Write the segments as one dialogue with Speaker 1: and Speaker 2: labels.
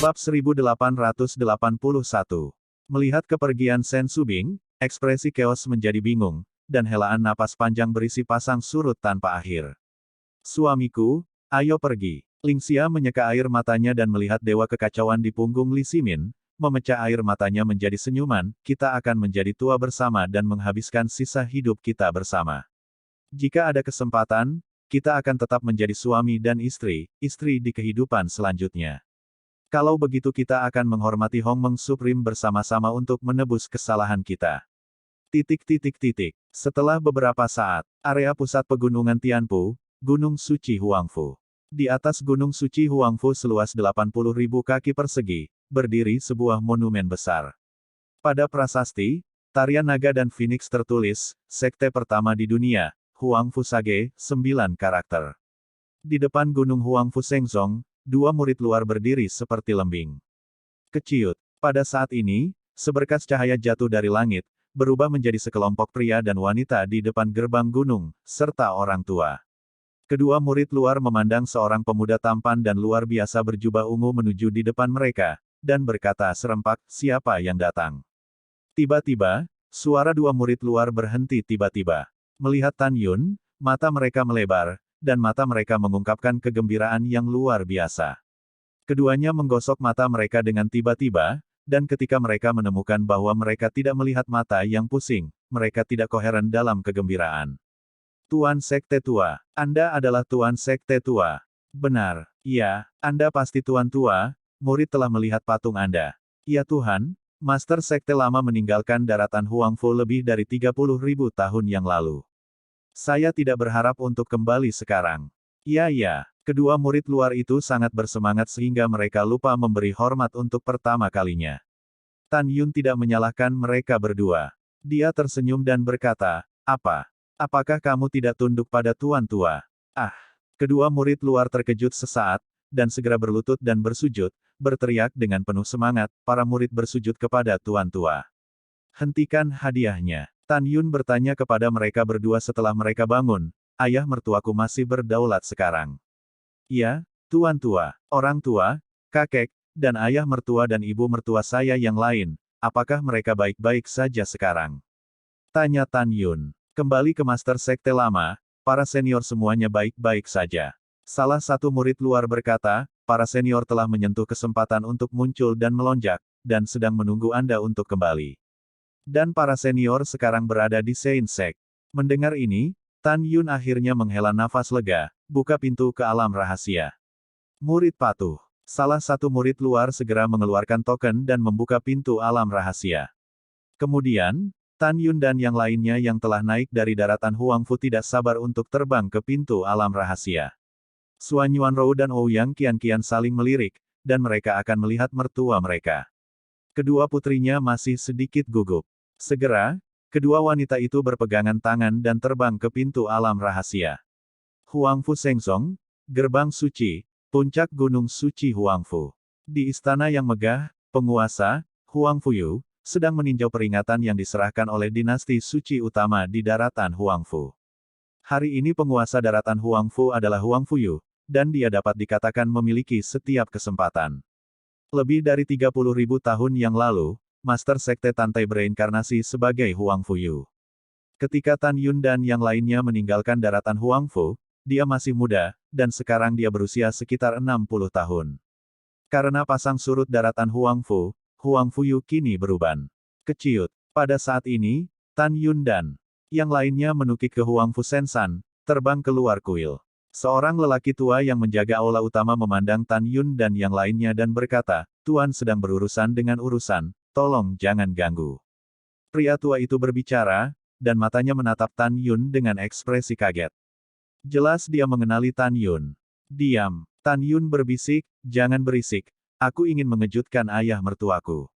Speaker 1: Bab 1881. Melihat kepergian Sen Subing, ekspresi Keos menjadi bingung, dan helaan napas panjang berisi pasang surut tanpa akhir. Suamiku, ayo pergi. Lingxia menyeka air matanya dan melihat dewa kekacauan di punggung Li Ximin, memecah air matanya menjadi senyuman, kita akan menjadi tua bersama dan menghabiskan sisa hidup kita bersama. Jika ada kesempatan, kita akan tetap menjadi suami dan istri di kehidupan selanjutnya. Kalau begitu kita akan menghormati Hongmeng Supreme bersama-sama untuk menebus kesalahan kita. Setelah beberapa saat, area pusat pegunungan Tianpu, Gunung Suci Huangfu. Di atas Gunung Suci Huangfu seluas 80.000 kaki persegi, berdiri sebuah monumen besar. Pada prasasti, tarian naga dan Phoenix tertulis, sekte pertama di dunia, Huangfu Sage, 9 karakter. Di depan Gunung Huangfu Shengzong, 2 murid luar berdiri seperti lembing. Keciut. Pada saat ini, seberkas cahaya jatuh dari langit, berubah menjadi sekelompok pria dan wanita di depan gerbang gunung, serta orang tua. Kedua murid luar memandang seorang pemuda tampan dan luar biasa berjubah ungu menuju di depan mereka, dan berkata serempak, siapa yang datang? Tiba-tiba, suara 2 murid luar berhenti tiba-tiba. Melihat Tan Yun, mata mereka melebar, dan mata mereka mengungkapkan kegembiraan yang luar biasa. Keduanya menggosok mata mereka dengan tiba-tiba, dan ketika mereka menemukan bahwa mereka tidak melihat mata yang pusing, mereka tidak koheren dalam kegembiraan. Tuan Sekte Tua, Anda adalah Tuan Sekte Tua. Benar, iya, Anda pasti Tuan Tua, murid telah melihat patung Anda. Ya Tuhan, Master Sekte Lama meninggalkan daratan Huangfu lebih dari 30.000 tahun yang lalu. Saya tidak berharap untuk kembali sekarang. Ya, kedua murid luar itu sangat bersemangat sehingga mereka lupa memberi hormat untuk pertama kalinya. Tan Yun tidak menyalahkan mereka berdua. Dia tersenyum dan berkata, apakah kamu tidak tunduk pada Tuan Tua? Kedua murid luar terkejut sesaat, dan segera berlutut dan bersujud, berteriak dengan penuh semangat, para murid bersujud kepada Tuan Tua. Hentikan hadiahnya. Tan Yun bertanya kepada mereka berdua setelah mereka bangun, ayah mertuaku masih berdaulat sekarang. Ya, Tuan Tua, orang tua, kakek, dan ayah mertua dan ibu mertua saya yang lain, apakah mereka baik-baik saja sekarang? Tanya Tan Yun. Kembali ke Master Sekte Lama, para senior semuanya baik-baik saja. Salah satu murid luar berkata, para senior telah menyentuh kesempatan untuk muncul dan melonjak, dan sedang menunggu Anda untuk kembali. Dan para senior sekarang berada di Sein Sek. Mendengar ini, Tan Yun akhirnya menghela nafas lega, buka pintu ke alam rahasia. Murid patuh. Salah satu murid luar segera mengeluarkan token dan membuka pintu alam rahasia. Kemudian, Tan Yun dan yang lainnya yang telah naik dari daratan Huangfu tidak sabar untuk terbang ke pintu alam rahasia. Suan Yuanrou dan Ouyang Qian saling melirik, dan mereka akan melihat mertua mereka. Kedua putrinya masih sedikit gugup. Segera, kedua wanita itu berpegangan tangan dan terbang ke pintu alam rahasia. Huangfu Shengzong, Gerbang Suci, Puncak Gunung Suci Huangfu. Di istana yang megah, penguasa, Huangfu Yu, sedang meninjau peringatan yang diserahkan oleh dinasti suci utama di daratan Huangfu. Hari ini penguasa daratan Huangfu adalah Huangfu Yu, dan dia dapat dikatakan memiliki setiap kesempatan. Lebih dari 30.000 tahun yang lalu, Master Sekte Tantai bereinkarnasi sebagai Huangfu Yu. Ketika Tan Yun dan yang lainnya meninggalkan daratan Huangfu, dia masih muda, dan sekarang dia berusia sekitar 60 tahun. Karena pasang surut daratan Huangfu, Huangfu Yu kini beruban. Keciut. Pada saat ini, Tan Yun dan yang lainnya menukik ke Huangfu Sensan, terbang keluar kuil. Seorang lelaki tua yang menjaga aula utama memandang Tan Yun dan yang lainnya dan berkata, Tuan sedang berurusan dengan urusan, tolong jangan ganggu. Pria tua itu berbicara, dan matanya menatap Tan Yun dengan ekspresi kaget. Jelas dia mengenali Tan Yun. Diam. Tan Yun berbisik, jangan berisik. Aku ingin mengejutkan ayah mertuaku.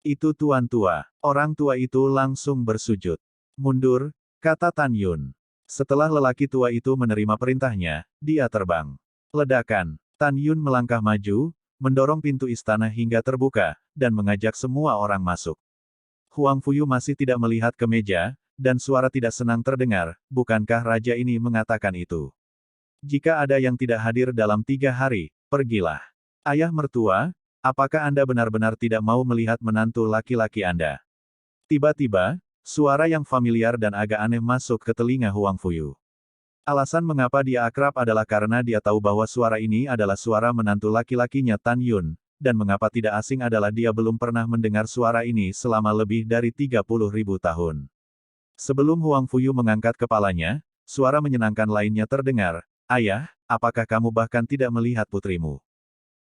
Speaker 1: Itu Tuan Tua. Orang tua itu langsung bersujud. Mundur, kata Tan Yun. Setelah lelaki tua itu menerima perintahnya, dia terbang. Ledakan. Tan Yun melangkah maju, mendorong pintu istana hingga terbuka, dan mengajak semua orang masuk. Huangfu Yu masih tidak melihat ke meja, dan suara tidak senang terdengar, bukankah raja ini mengatakan itu? Jika ada yang tidak hadir dalam 3 hari, pergilah. Ayah mertua, apakah Anda benar-benar tidak mau melihat menantu laki-laki Anda? Tiba-tiba, suara yang familiar dan agak aneh masuk ke telinga Huang Fuyu. Alasan mengapa dia akrab adalah karena dia tahu bahwa suara ini adalah suara menantu laki-lakinya Tan Yun, dan mengapa tidak asing adalah dia belum pernah mendengar suara ini selama lebih dari 30.000 tahun. Sebelum Huang Fuyu mengangkat kepalanya, suara menyenangkan lainnya terdengar, "Ayah, apakah kamu bahkan tidak melihat putrimu?"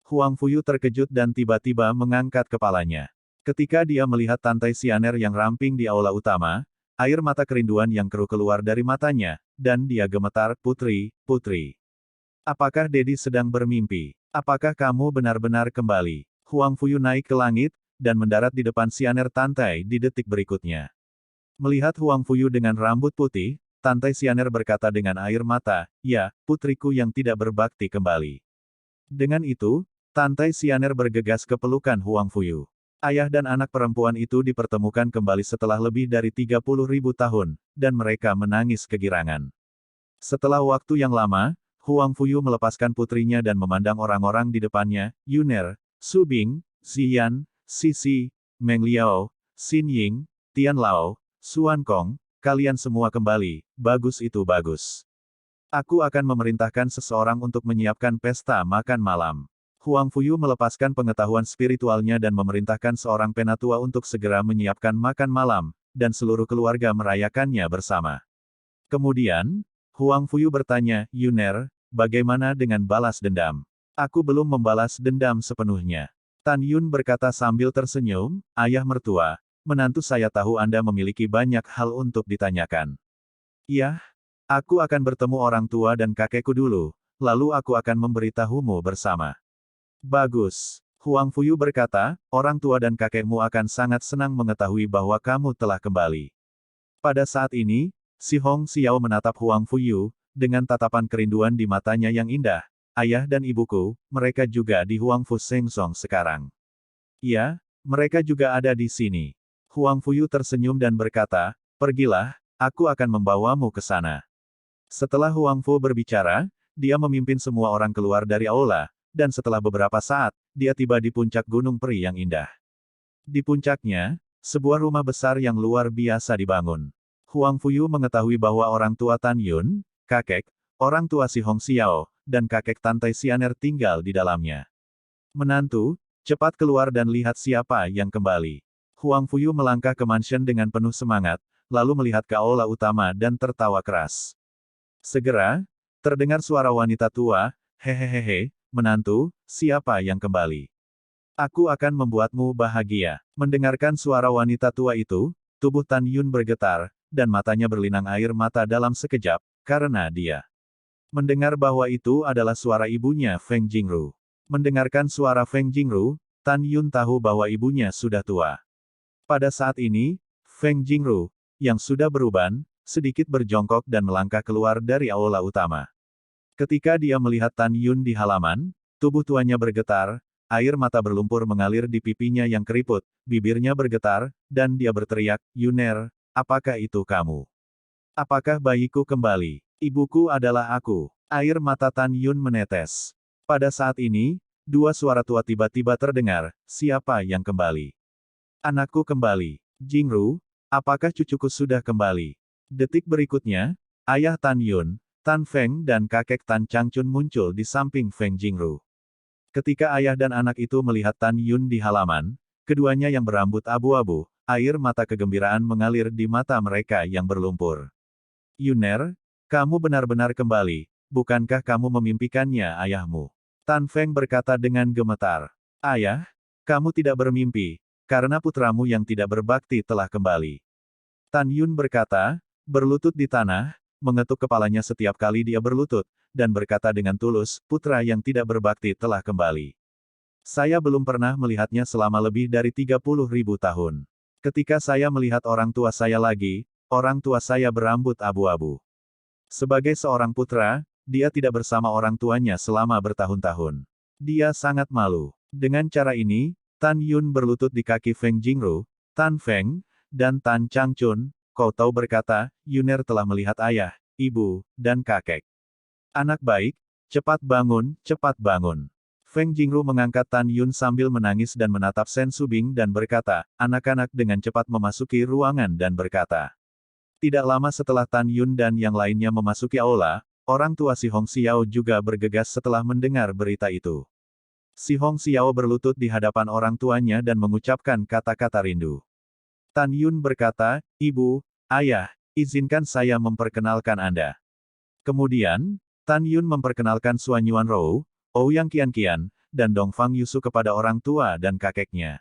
Speaker 1: Huang Fuyu terkejut dan tiba-tiba mengangkat kepalanya. Ketika dia melihat Tantai Xianer yang ramping di aula utama, air mata kerinduan yang keruh keluar dari matanya, dan dia gemetar, "Putri, putri. Apakah Dedi sedang bermimpi? Apakah kamu benar-benar kembali?" Huang Fuyu naik ke langit, dan mendarat di depan Xianer Tantai di detik berikutnya. Melihat Huang Fuyu dengan rambut putih, Tantai Xianer berkata dengan air mata, "Ya, putriku yang tidak berbakti kembali." Dengan itu, Tantai Xianer bergegas ke pelukan Huang Fuyu. Ayah dan anak perempuan itu dipertemukan kembali setelah lebih dari 30.000 tahun, dan mereka menangis kegirangan. Setelah waktu yang lama, Huang Fuyu melepaskan putrinya dan memandang orang-orang di depannya, Yuner, Su Bing, Ziyan, Sisi, Meng Liao, Xin Ying, Tian Lao, Suan Kong, kalian semua kembali, bagus itu bagus. Aku akan memerintahkan seseorang untuk menyiapkan pesta makan malam. Huang Fuyu melepaskan pengetahuan spiritualnya dan memerintahkan seorang penatua untuk segera menyiapkan makan malam, dan seluruh keluarga merayakannya bersama. Kemudian, Huang Fuyu bertanya, "Yuner, bagaimana dengan balas dendam?" "Aku belum membalas dendam sepenuhnya." Tan Yun berkata sambil tersenyum, "Ayah mertua, menantu saya tahu Anda memiliki banyak hal untuk ditanyakan." "Iya, aku akan bertemu orang tua dan kakekku dulu, lalu aku akan memberitahumu bersama." "Bagus." Huang Fuyu berkata, "Orang tua dan kakekmu akan sangat senang mengetahui bahwa kamu telah kembali." Pada saat ini, si Hong Xiao menatap Huang Fuyu, dengan tatapan kerinduan di matanya yang indah. "Ayah dan ibuku, mereka juga di Huang Fu Seng Song sekarang." "Iya, mereka juga ada di sini." Huang Fuyu tersenyum dan berkata, "Pergilah, aku akan membawamu ke sana." Setelah Huang Fu berbicara, dia memimpin semua orang keluar dari aula, dan setelah beberapa saat, dia tiba di puncak Gunung Peri yang indah. Di puncaknya, sebuah rumah besar yang luar biasa dibangun. Huang Fuyu mengetahui bahwa orang tua Tan Yun, kakek, orang tua si Hong Xiao, dan kakek Tantai Xianer tinggal di dalamnya. "Menantu, cepat keluar dan lihat siapa yang kembali." Huang Fuyu melangkah ke mansion dengan penuh semangat, lalu melihat ke aula utama dan tertawa keras. Segera, terdengar suara wanita tua, "Hehehehe, menantu, siapa yang kembali? Aku akan membuatmu bahagia." Mendengarkan suara wanita tua itu, tubuh Tan Yun bergetar, dan matanya berlinang air mata dalam sekejap, karena dia mendengar bahwa itu adalah suara ibunya Feng Jingru. Mendengarkan suara Feng Jingru, Tan Yun tahu bahwa ibunya sudah tua. Pada saat ini, Feng Jingru, yang sudah beruban, sedikit berjongkok dan melangkah keluar dari aula utama. Ketika dia melihat Tan Yun di halaman, tubuh tuanya bergetar, air mata berlumpur mengalir di pipinya yang keriput, bibirnya bergetar, dan dia berteriak, "Yuner, apakah itu kamu? Apakah bayiku kembali? Ibuku adalah aku." Air mata Tan Yun menetes. Pada saat ini, dua suara tua tiba-tiba terdengar, "Siapa yang kembali?" "Anakku kembali. Jingru, apakah cucuku sudah kembali?" Detik berikutnya, ayah Tan Yun, Tan Feng dan kakek Tan Changchun muncul di samping Feng Jingru. Ketika ayah dan anak itu melihat Tan Yun di halaman, keduanya yang berambut abu-abu, air mata kegembiraan mengalir di mata mereka yang berlumpur. "Yuner, kamu benar-benar kembali, bukankah kamu memimpikannya ayahmu?" Tan Feng berkata dengan gemetar. "Ayah, kamu tidak bermimpi, karena putramu yang tidak berbakti telah kembali." Tan Yun berkata, berlutut di tanah, mengetuk kepalanya setiap kali dia berlutut, dan berkata dengan tulus, "Putra yang tidak berbakti telah kembali. Saya belum pernah melihatnya selama lebih dari 30.000 tahun. Ketika saya melihat orang tua saya lagi, orang tua saya berambut abu-abu. Sebagai seorang putra, dia tidak bersama orang tuanya selama bertahun-tahun. Dia sangat malu." Dengan cara ini, Tan Yun berlutut di kaki Feng Jingru, Tan Feng, dan Tan Changchun. "Kau tahu," berkata, "Yuner telah melihat ayah, ibu, dan kakek. Anak baik, cepat bangun, cepat bangun." Feng Jingru mengangkat Tan Yun sambil menangis dan menatap Sen Subing dan berkata, anak-anak dengan cepat memasuki ruangan dan berkata. Tidak lama setelah Tan Yun dan yang lainnya memasuki aula, orang tua si Hong Xiao juga bergegas setelah mendengar berita itu. Si Hong Xiao berlutut di hadapan orang tuanya dan mengucapkan kata-kata rindu. Tan Yun berkata, Ibu, Ayah, izinkan saya memperkenalkan Anda. Kemudian, Tan Yun memperkenalkan Suan Yuan Rou, Ouyang Qian, dan Dongfang Yusu kepada orang tua dan kakeknya.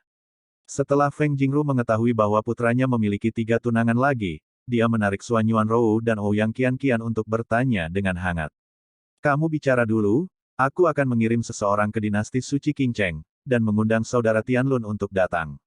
Speaker 1: Setelah Feng Jingru mengetahui bahwa putranya memiliki 3 tunangan lagi, dia menarik Suan Yuan Rou dan Ouyang Qian untuk bertanya dengan hangat. Kamu bicara dulu, aku akan mengirim seseorang ke dinasti suci Qingcheng, dan mengundang saudara Tianlun untuk datang.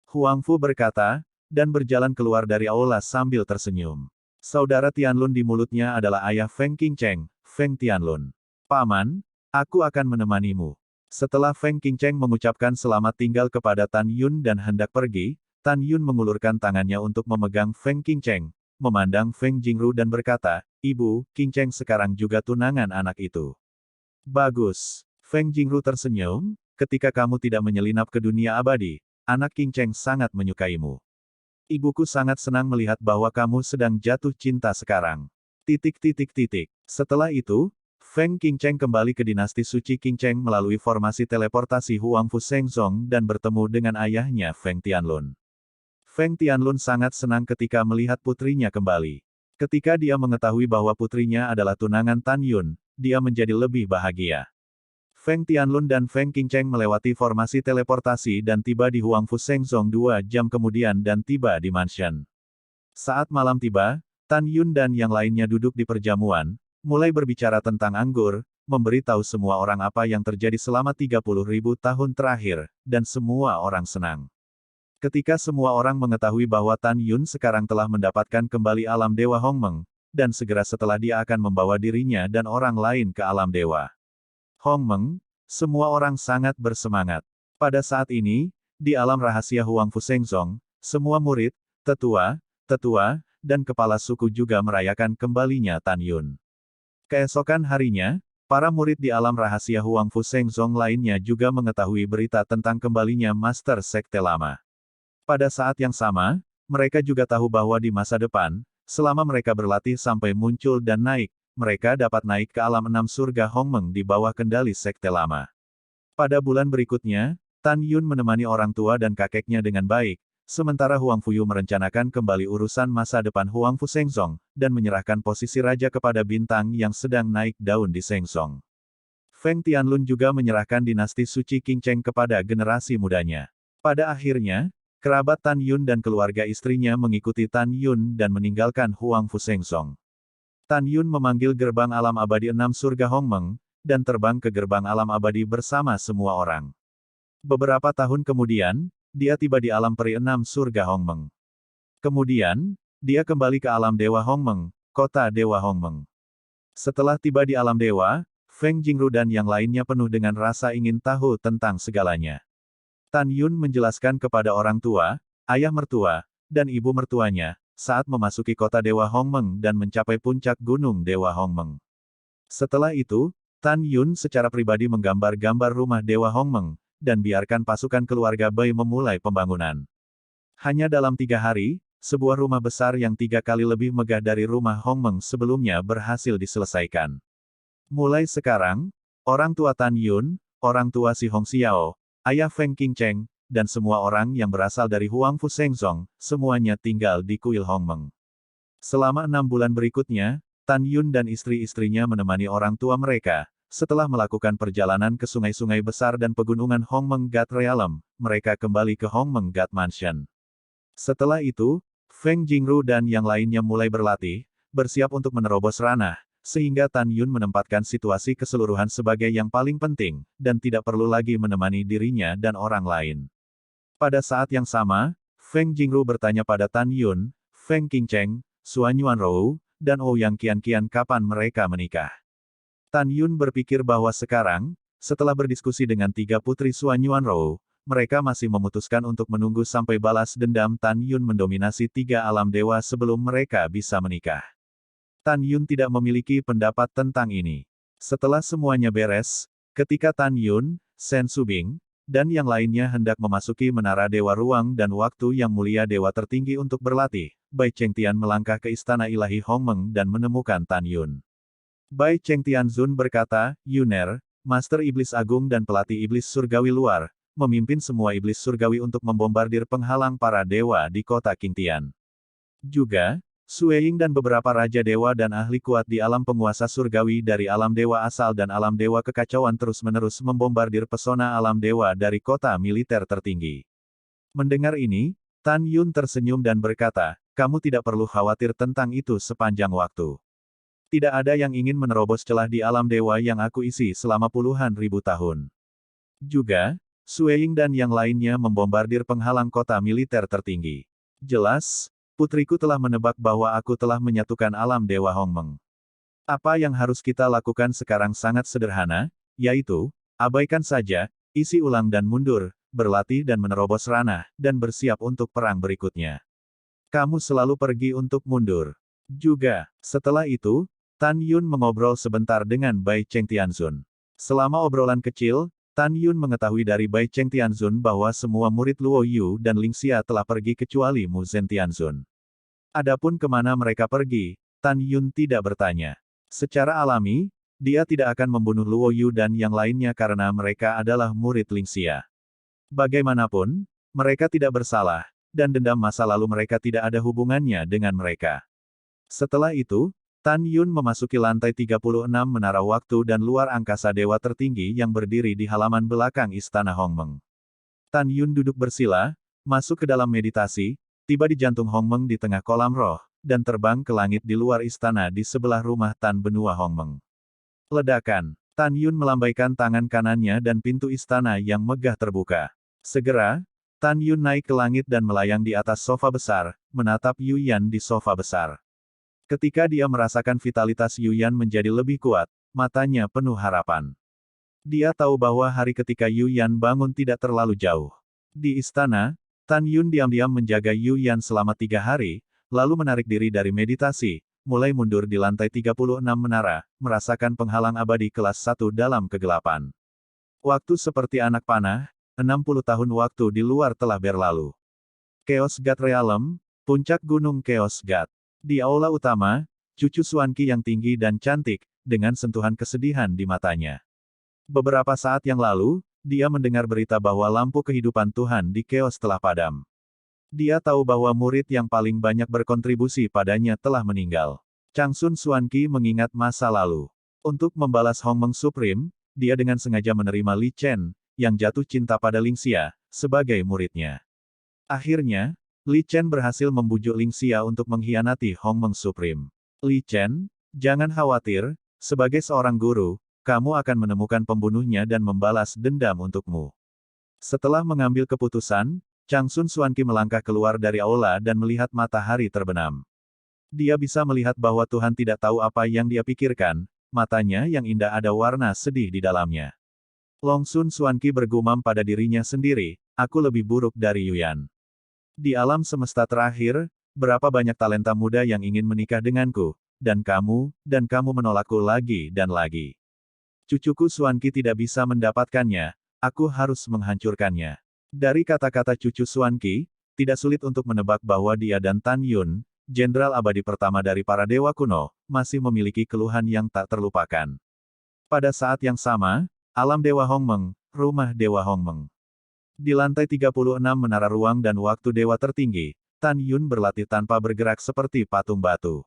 Speaker 1: Huang Fu berkata, dan berjalan keluar dari aula sambil tersenyum. Saudara Tianlun di mulutnya adalah ayah Feng Qingcheng, Feng Tianlun. Paman, aku akan menemanimu. Setelah Feng Qingcheng mengucapkan selamat tinggal kepada Tan Yun dan hendak pergi, Tan Yun mengulurkan tangannya untuk memegang Feng Qingcheng, memandang Feng Jingru dan berkata, Ibu, Qingcheng sekarang juga tunangan anak itu. Bagus. Feng Jingru tersenyum, ketika kamu tidak menyelinap ke dunia abadi, anak Qingcheng sangat menyukaimu. Ibuku sangat senang melihat bahwa kamu sedang jatuh cinta sekarang. Setelah itu, Feng Qingcheng kembali ke dinasti suci Qingcheng melalui formasi teleportasi Huang Fu Shengzong dan bertemu dengan ayahnya Feng Tianlun. Feng Tianlun sangat senang ketika melihat putrinya kembali. Ketika dia mengetahui bahwa putrinya adalah tunangan Tan Yun, dia menjadi lebih bahagia. Feng Tianlun dan Feng Qingcheng melewati formasi teleportasi dan tiba di Huang Fu Shengzong 2 jam kemudian dan tiba di mansion. Saat malam tiba, Tan Yun dan yang lainnya duduk di perjamuan, mulai berbicara tentang anggur, memberitahu semua orang apa yang terjadi selama 30.000 tahun terakhir, dan semua orang senang. Ketika semua orang mengetahui bahwa Tan Yun sekarang telah mendapatkan kembali alam dewa Hongmeng, dan segera setelah dia akan membawa dirinya dan orang lain ke alam dewa Hongmeng, semua orang sangat bersemangat. Pada saat ini, di alam rahasia Huang Fu Shengzong, semua murid, tetua, dan kepala suku juga merayakan kembalinya Tan Yun. Keesokan harinya, para murid di alam rahasia Huang Fu Shengzong lainnya juga mengetahui berita tentang kembalinya Master Sekte Lama. Pada saat yang sama, mereka juga tahu bahwa di masa depan, selama mereka berlatih sampai muncul dan naik, mereka dapat naik ke alam 6 surga Hongmeng di bawah kendali Sekte Lama. Pada bulan berikutnya, Tan Yun menemani orang tua dan kakeknya dengan baik, sementara Huang Fuyu merencanakan kembali urusan masa depan Huang Fu Shengzong, dan menyerahkan posisi raja kepada bintang yang sedang naik daun di Shengzong. Feng Tianlun juga menyerahkan dinasti suci Qingcheng kepada generasi mudanya. Pada akhirnya, kerabat Tan Yun dan keluarga istrinya mengikuti Tan Yun dan meninggalkan Huang Fu Shengzong. Tan Yun memanggil gerbang alam abadi 6 surga Hongmeng, dan terbang ke gerbang alam abadi bersama semua orang. Beberapa tahun kemudian, dia tiba di alam peri 6 surga Hongmeng. Kemudian, dia kembali ke alam dewa Hongmeng, kota dewa Hongmeng. Setelah tiba di alam dewa, Feng Jingru dan yang lainnya penuh dengan rasa ingin tahu tentang segalanya. Tan Yun menjelaskan kepada orang tua, ayah mertua, dan ibu mertuanya, saat memasuki kota dewa Hongmeng dan mencapai puncak gunung dewa Hongmeng. Setelah itu, Tan Yun secara pribadi menggambar-gambar rumah dewa Hongmeng, dan biarkan pasukan keluarga Bai memulai pembangunan. Hanya dalam 3 hari, sebuah rumah besar yang 3 kali lebih megah dari rumah Hongmeng sebelumnya berhasil diselesaikan. Mulai sekarang, orang tua Tan Yun, orang tua si Hong Xiao, ayah Feng Qingcheng, dan semua orang yang berasal dari Huang Fu Shengzong, semuanya tinggal di kuil Hongmeng. Selama 6 bulan berikutnya, Tan Yun dan istri-istrinya menemani orang tua mereka. Setelah melakukan perjalanan ke sungai-sungai besar dan pegunungan Hongmeng God Realm, mereka kembali ke Hongmeng God Mansion. Setelah itu, Feng Jingru dan yang lainnya mulai berlatih, bersiap untuk menerobos ranah, sehingga Tan Yun menempatkan situasi keseluruhan sebagai yang paling penting, dan tidak perlu lagi menemani dirinya dan orang lain. Pada saat yang sama, Feng Jingru bertanya pada Tan Yun, Feng Qingcheng, Suan Yuan Rou, dan Ouyang Qian kapan mereka menikah. Tan Yun berpikir bahwa sekarang, setelah berdiskusi dengan 3 putri Suan Yuan Rou, mereka masih memutuskan untuk menunggu sampai balas dendam Tan Yun mendominasi 3 alam dewa sebelum mereka bisa menikah. Tan Yun tidak memiliki pendapat tentang ini. Setelah semuanya beres, ketika Tan Yun, Sen Subing, dan yang lainnya hendak memasuki menara Dewa Ruang dan Waktu yang mulia Dewa tertinggi untuk berlatih, Bai Chengtian melangkah ke istana ilahi Hongmeng dan menemukan Tan Yun. Bai Chengtianzun berkata, Yuner, Master Iblis Agung dan pelatih Iblis Surgawi luar, memimpin semua Iblis Surgawi untuk membombardir penghalang para dewa di kota Qingtian. Juga, Sueying dan beberapa Raja Dewa dan ahli kuat di alam penguasa surgawi dari alam dewa asal dan alam dewa kekacauan terus-menerus membombardir pesona alam dewa dari kota militer tertinggi. Mendengar ini, Tan Yun tersenyum dan berkata, kamu tidak perlu khawatir tentang itu sepanjang waktu. Tidak ada yang ingin menerobos celah di alam dewa yang aku isi selama puluhan ribu tahun. Juga, Sueying dan yang lainnya membombardir penghalang kota militer tertinggi. Jelas, putriku telah menebak bahwa aku telah menyatukan alam Dewa Hongmeng. Apa yang harus kita lakukan sekarang sangat sederhana, yaitu, abaikan saja, isi ulang dan mundur, berlatih dan menerobos ranah, dan bersiap untuk perang berikutnya. Kamu selalu pergi untuk mundur. Juga, setelah itu, Tan Yun mengobrol sebentar dengan Bai Chengtianzun. Selama obrolan kecil, Tan Yun mengetahui dari Bai Chengtianzun bahwa semua murid Luo Yu dan Lingxia telah pergi kecuali Mu Zentianzun. Adapun kemana mereka pergi, Tan Yun tidak bertanya. Secara alami, dia tidak akan membunuh Luo Yu dan yang lainnya karena mereka adalah murid Lingxia. Bagaimanapun, mereka tidak bersalah, dan dendam masa lalu mereka tidak ada hubungannya dengan mereka. Setelah itu, Tan Yun memasuki lantai 36 Menara Waktu dan luar angkasa dewa tertinggi yang berdiri di halaman belakang Istana Hongmeng. Tan Yun duduk bersila, masuk ke dalam meditasi, tiba di jantung Hongmeng di tengah kolam roh, dan terbang ke langit di luar istana di sebelah rumah Tan Benua Hongmeng. Ledakan. Tan Yun melambaikan tangan kanannya dan pintu istana yang megah terbuka. Segera, Tan Yun naik ke langit dan melayang di atas sofa besar, menatap Yu Yan di sofa besar. Ketika dia merasakan vitalitas Yu Yan menjadi lebih kuat, matanya penuh harapan. Dia tahu bahwa hari ketika Yu Yan bangun tidak terlalu jauh. Di istana, Tan Yun diam-diam menjaga Yu Yan selama 3 hari, lalu menarik diri dari meditasi, mulai mundur di lantai 36 menara, merasakan penghalang abadi kelas 1 dalam kegelapan. Waktu seperti anak panah, 60 tahun waktu di luar telah berlalu. Chaos God Realm, puncak gunung Chaos God. Di aula utama, cucu Xuanqi yang tinggi dan cantik, dengan sentuhan kesedihan di matanya. Beberapa saat yang lalu, dia mendengar berita bahwa lampu kehidupan Tuhan di Chaos telah padam. Dia tahu bahwa murid yang paling banyak berkontribusi padanya telah meninggal. Changsun Xuanqi mengingat masa lalu. Untuk membalas Hongmeng Supreme, dia dengan sengaja menerima Li Chen, yang jatuh cinta pada Lingxia, sebagai muridnya. Akhirnya, Li Chen berhasil membujuk Lingxia untuk mengkhianati Hongmeng Supreme. Li Chen, jangan khawatir, sebagai seorang guru, kamu akan menemukan pembunuhnya dan membalas dendam untukmu. Setelah mengambil keputusan, Changsun Xuanqi melangkah keluar dari aula dan melihat matahari terbenam. Dia bisa melihat bahwa Tuhan tidak tahu apa yang dia pikirkan, matanya yang indah ada warna sedih di dalamnya. Longsun Xuanqi bergumam pada dirinya sendiri, aku lebih buruk dari Yuyan. Di alam semesta terakhir, berapa banyak talenta muda yang ingin menikah denganku, dan kamu menolakku lagi dan lagi. Cucuku Xuanqi tidak bisa mendapatkannya, aku harus menghancurkannya. Dari kata-kata cucu Xuanqi, tidak sulit untuk menebak bahwa dia dan Tan Yun, jenderal abadi pertama dari para dewa kuno, masih memiliki keluhan yang tak terlupakan. Pada saat yang sama, alam Dewa Hongmeng, rumah Dewa Hongmeng. Di lantai 36 Menara Ruang dan Waktu Dewa Tertinggi, Tan Yun berlatih tanpa bergerak seperti patung batu.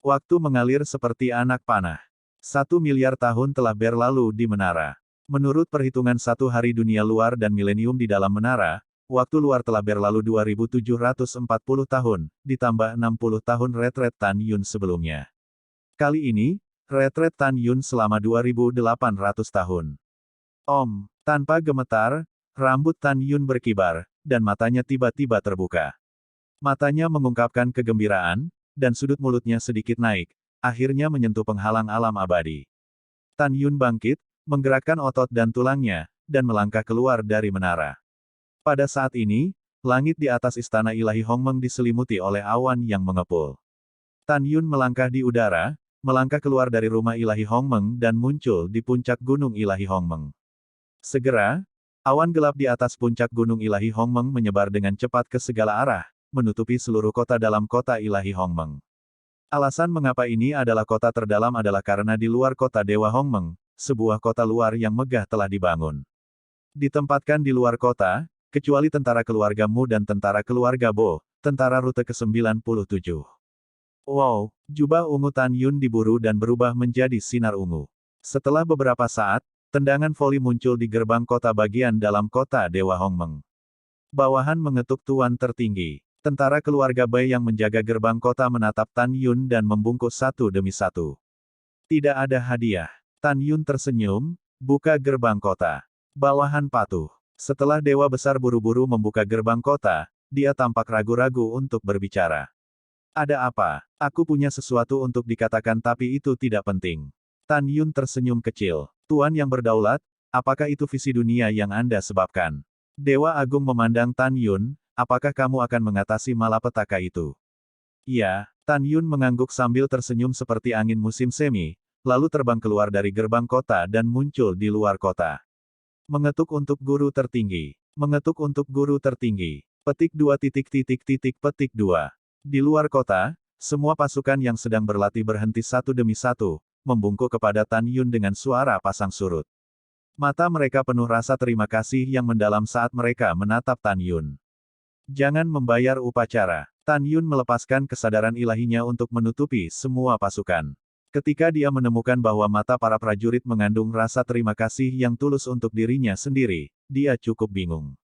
Speaker 1: Waktu mengalir seperti anak panah. 1 miliar tahun telah berlalu di menara. Menurut perhitungan 1 hari dunia luar dan milenium di dalam menara, waktu luar telah berlalu 2740 tahun, ditambah 60 tahun retret Tan Yun sebelumnya. Kali ini, retret Tan Yun selama 2800 tahun. Tanpa gemetar, rambut Tan Yun berkibar, dan matanya tiba-tiba terbuka. Matanya mengungkapkan kegembiraan, dan sudut mulutnya sedikit naik, akhirnya menyentuh penghalang alam abadi. Tan Yun bangkit, menggerakkan otot dan tulangnya, dan melangkah keluar dari menara. Pada saat ini, langit di atas istana ilahi Hongmeng diselimuti oleh awan yang mengepul. Tan Yun melangkah di udara, melangkah keluar dari rumah ilahi Hongmeng dan muncul di puncak gunung ilahi Hongmeng. Segera, awan gelap di atas puncak Gunung Ilahi Hongmeng menyebar dengan cepat ke segala arah, menutupi seluruh kota dalam kota Ilahi Hongmeng. Alasan mengapa ini adalah kota terdalam adalah karena di luar kota Dewa Hongmeng, sebuah kota luar yang megah telah dibangun. Ditempatkan di luar kota, kecuali tentara keluarga Mu dan tentara keluarga Bo, tentara rute ke-97. Wow, jubah ungu Tan Yun diburu dan berubah menjadi sinar ungu. Setelah beberapa saat, tendangan voli muncul di gerbang kota bagian dalam kota Dewa Hongmeng. Bawahan mengetuk tuan tertinggi. Tentara keluarga Bai yang menjaga gerbang kota menatap Tan Yun dan membungkuk satu demi satu. Tidak ada hadiah. Tan Yun tersenyum, buka gerbang kota. Bawahan patuh. Setelah Dewa Besar buru-buru membuka gerbang kota, dia tampak ragu-ragu untuk berbicara. Ada apa? Aku punya sesuatu untuk dikatakan tapi itu tidak penting. Tan Yun tersenyum kecil. Tuan yang berdaulat, apakah itu visi dunia yang Anda sebabkan? Dewa Agung memandang Tan Yun, apakah kamu akan mengatasi malapetaka itu? Iya, Tan Yun mengangguk sambil tersenyum seperti angin musim semi, lalu terbang keluar dari gerbang kota dan muncul di luar kota. Mengetuk untuk guru tertinggi. Mengetuk untuk guru tertinggi. Petik 2 titik titik titik petik 2. Di luar kota, semua pasukan yang sedang berlatih berhenti satu demi satu, membungkuk kepada Tan Yun dengan suara pasang surut. Mata mereka penuh rasa terima kasih yang mendalam saat mereka menatap Tan Yun. Jangan membayar upacara. Tan Yun melepaskan kesadaran ilahinya untuk menutupi semua pasukan. Ketika dia menemukan bahwa mata para prajurit mengandung rasa terima kasih yang tulus untuk dirinya sendiri, dia cukup bingung.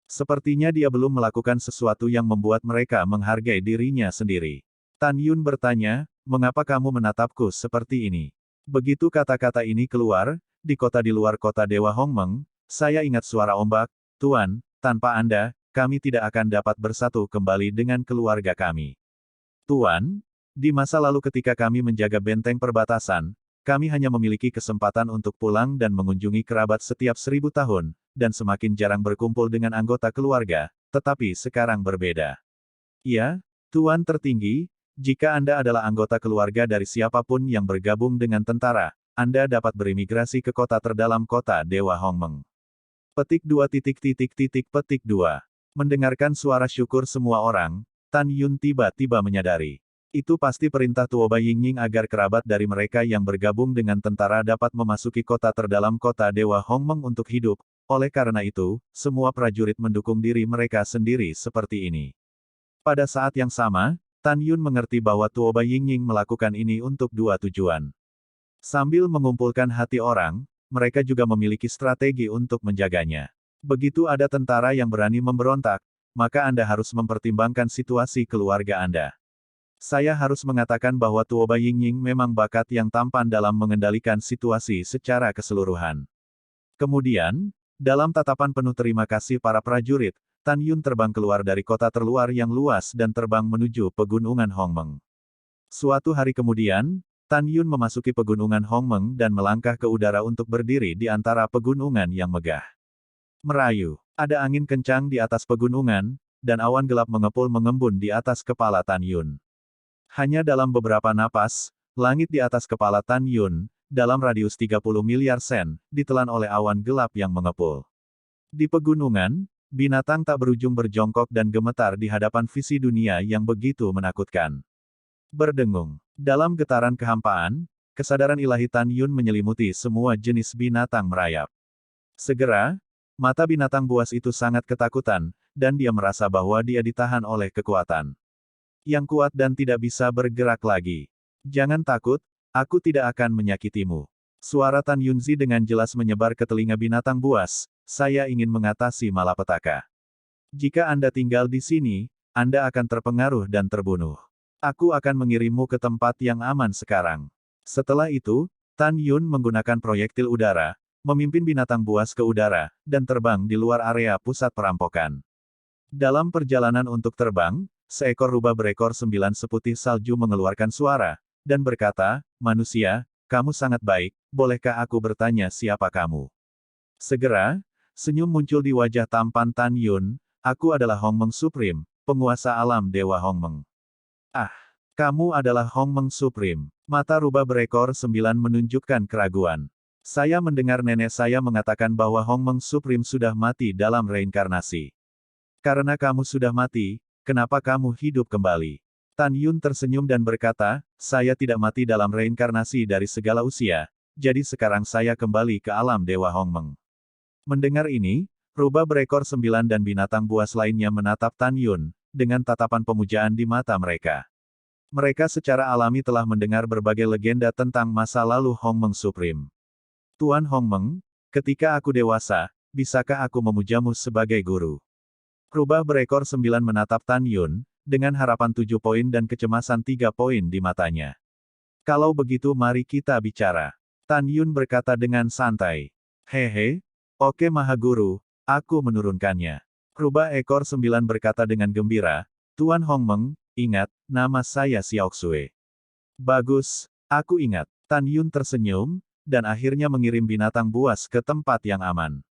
Speaker 1: Sepertinya dia belum melakukan sesuatu yang membuat mereka menghargai dirinya sendiri. Tan Yun bertanya, mengapa kamu menatapku seperti ini? Begitu kata-kata ini keluar, di luar kota Dewa Hongmeng, saya ingat suara ombak, Tuan, tanpa Anda, kami tidak akan dapat bersatu kembali dengan keluarga kami. Tuan, di masa lalu ketika kami menjaga benteng perbatasan, kami hanya memiliki kesempatan untuk pulang dan mengunjungi kerabat setiap 1000 tahun, dan semakin jarang berkumpul dengan anggota keluarga, tetapi sekarang berbeda. Ya, Tuan tertinggi, jika Anda adalah anggota keluarga dari siapapun yang bergabung dengan tentara, Anda dapat berimigrasi ke kota terdalam kota Dewa Hongmeng. Petik 2 titik titik titik petik 2. Mendengarkan suara syukur semua orang, Tan Yun tiba-tiba menyadari. Itu pasti perintah Tuoba Yingying agar kerabat dari mereka yang bergabung dengan tentara dapat memasuki kota terdalam kota Dewa Hongmeng untuk hidup. Oleh karena itu, semua prajurit mendukung diri mereka sendiri seperti ini. Pada saat yang sama, Tan Yun mengerti bahwa Tuoba Yingying melakukan ini untuk dua tujuan. Sambil mengumpulkan hati orang, mereka juga memiliki strategi untuk menjaganya. Begitu ada tentara yang berani memberontak, maka Anda harus mempertimbangkan situasi keluarga Anda. Saya harus mengatakan bahwa Tuoba Yingying memang bakat yang tampan dalam mengendalikan situasi secara keseluruhan. Kemudian, dalam tatapan penuh terima kasih para prajurit, Tan Yun terbang keluar dari kota terluar yang luas dan terbang menuju pegunungan Hongmeng. Suatu hari kemudian, Tan Yun memasuki pegunungan Hongmeng dan melangkah ke udara untuk berdiri di antara pegunungan yang megah. Merayu, ada angin kencang di atas pegunungan, dan awan gelap mengepul mengembun di atas kepala Tan Yun. Hanya dalam beberapa napas, langit di atas kepala Tan Yun, dalam radius 30 miliar sen, ditelan oleh awan gelap yang mengepul. Di pegunungan, binatang tak berujung berjongkok dan gemetar di hadapan visi dunia yang begitu menakutkan. Berdengung. Dalam getaran kehampaan, kesadaran ilahi Tan Yun menyelimuti semua jenis binatang merayap. Segera, mata binatang buas itu sangat ketakutan, dan dia merasa bahwa dia ditahan oleh kekuatan yang kuat dan tidak bisa bergerak lagi. Jangan takut, aku tidak akan menyakitimu. Suara Tan Yunzi dengan jelas menyebar ke telinga binatang buas, saya ingin mengatasi malapetaka. Jika Anda tinggal di sini, Anda akan terpengaruh dan terbunuh. Aku akan mengirimmu ke tempat yang aman sekarang. Setelah itu, Tan Yun menggunakan proyektil udara, memimpin binatang buas ke udara, dan terbang di luar area pusat perampokan. Dalam perjalanan untuk terbang, seekor rubah berekor 9 seputih salju mengeluarkan suara, dan berkata, manusia, kamu sangat baik, bolehkah aku bertanya siapa kamu? Segera, senyum muncul di wajah tampan Tan Yun, aku adalah Hongmeng Supreme, penguasa alam Dewa Hongmeng. Ah, kamu adalah Hongmeng Supreme. Mata rubah berekor 9 menunjukkan keraguan. Saya mendengar nenek saya mengatakan bahwa Hongmeng Supreme sudah mati dalam reinkarnasi. Karena kamu sudah mati, kenapa kamu hidup kembali? Tan Yun tersenyum dan berkata, saya tidak mati dalam reinkarnasi dari segala usia, jadi sekarang saya kembali ke alam Dewa Hongmeng. Mendengar ini, rubah berekor 9 dan binatang buas lainnya menatap Tan Yun, dengan tatapan pemujaan di mata mereka. Mereka secara alami telah mendengar berbagai legenda tentang masa lalu Hongmeng Supreme. Tuan Hongmeng, ketika aku dewasa, bisakah aku memujamu sebagai guru? Rubah berekor 9 menatap Tan Yun, dengan harapan 7 poin dan kecemasan 3 poin di matanya. Kalau begitu mari kita bicara. Tan Yun berkata dengan santai. Hehe, oke Maha Guru, aku menurunkannya. Rubah ekor 9 berkata dengan gembira, Tuan Hongmeng, ingat, nama saya Xiaoxue. Bagus, aku ingat. Tan Yun tersenyum, dan akhirnya mengirim binatang buas ke tempat yang aman.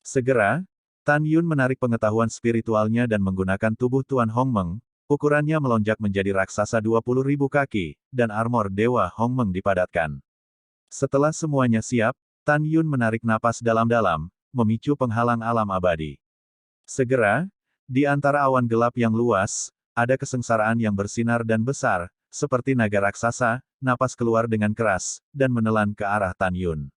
Speaker 1: Segera, Tan Yun menarik pengetahuan spiritualnya dan menggunakan tubuh Tuan Hongmeng, ukurannya melonjak menjadi raksasa 20.000 kaki, dan armor Dewa Hongmeng dipadatkan. Setelah semuanya siap, Tan Yun menarik napas dalam-dalam, memicu penghalang alam abadi. Segera, di antara awan gelap yang luas, ada kesengsaraan yang bersinar dan besar, seperti naga raksasa, napas keluar dengan keras, dan menelan ke arah Tan Yun.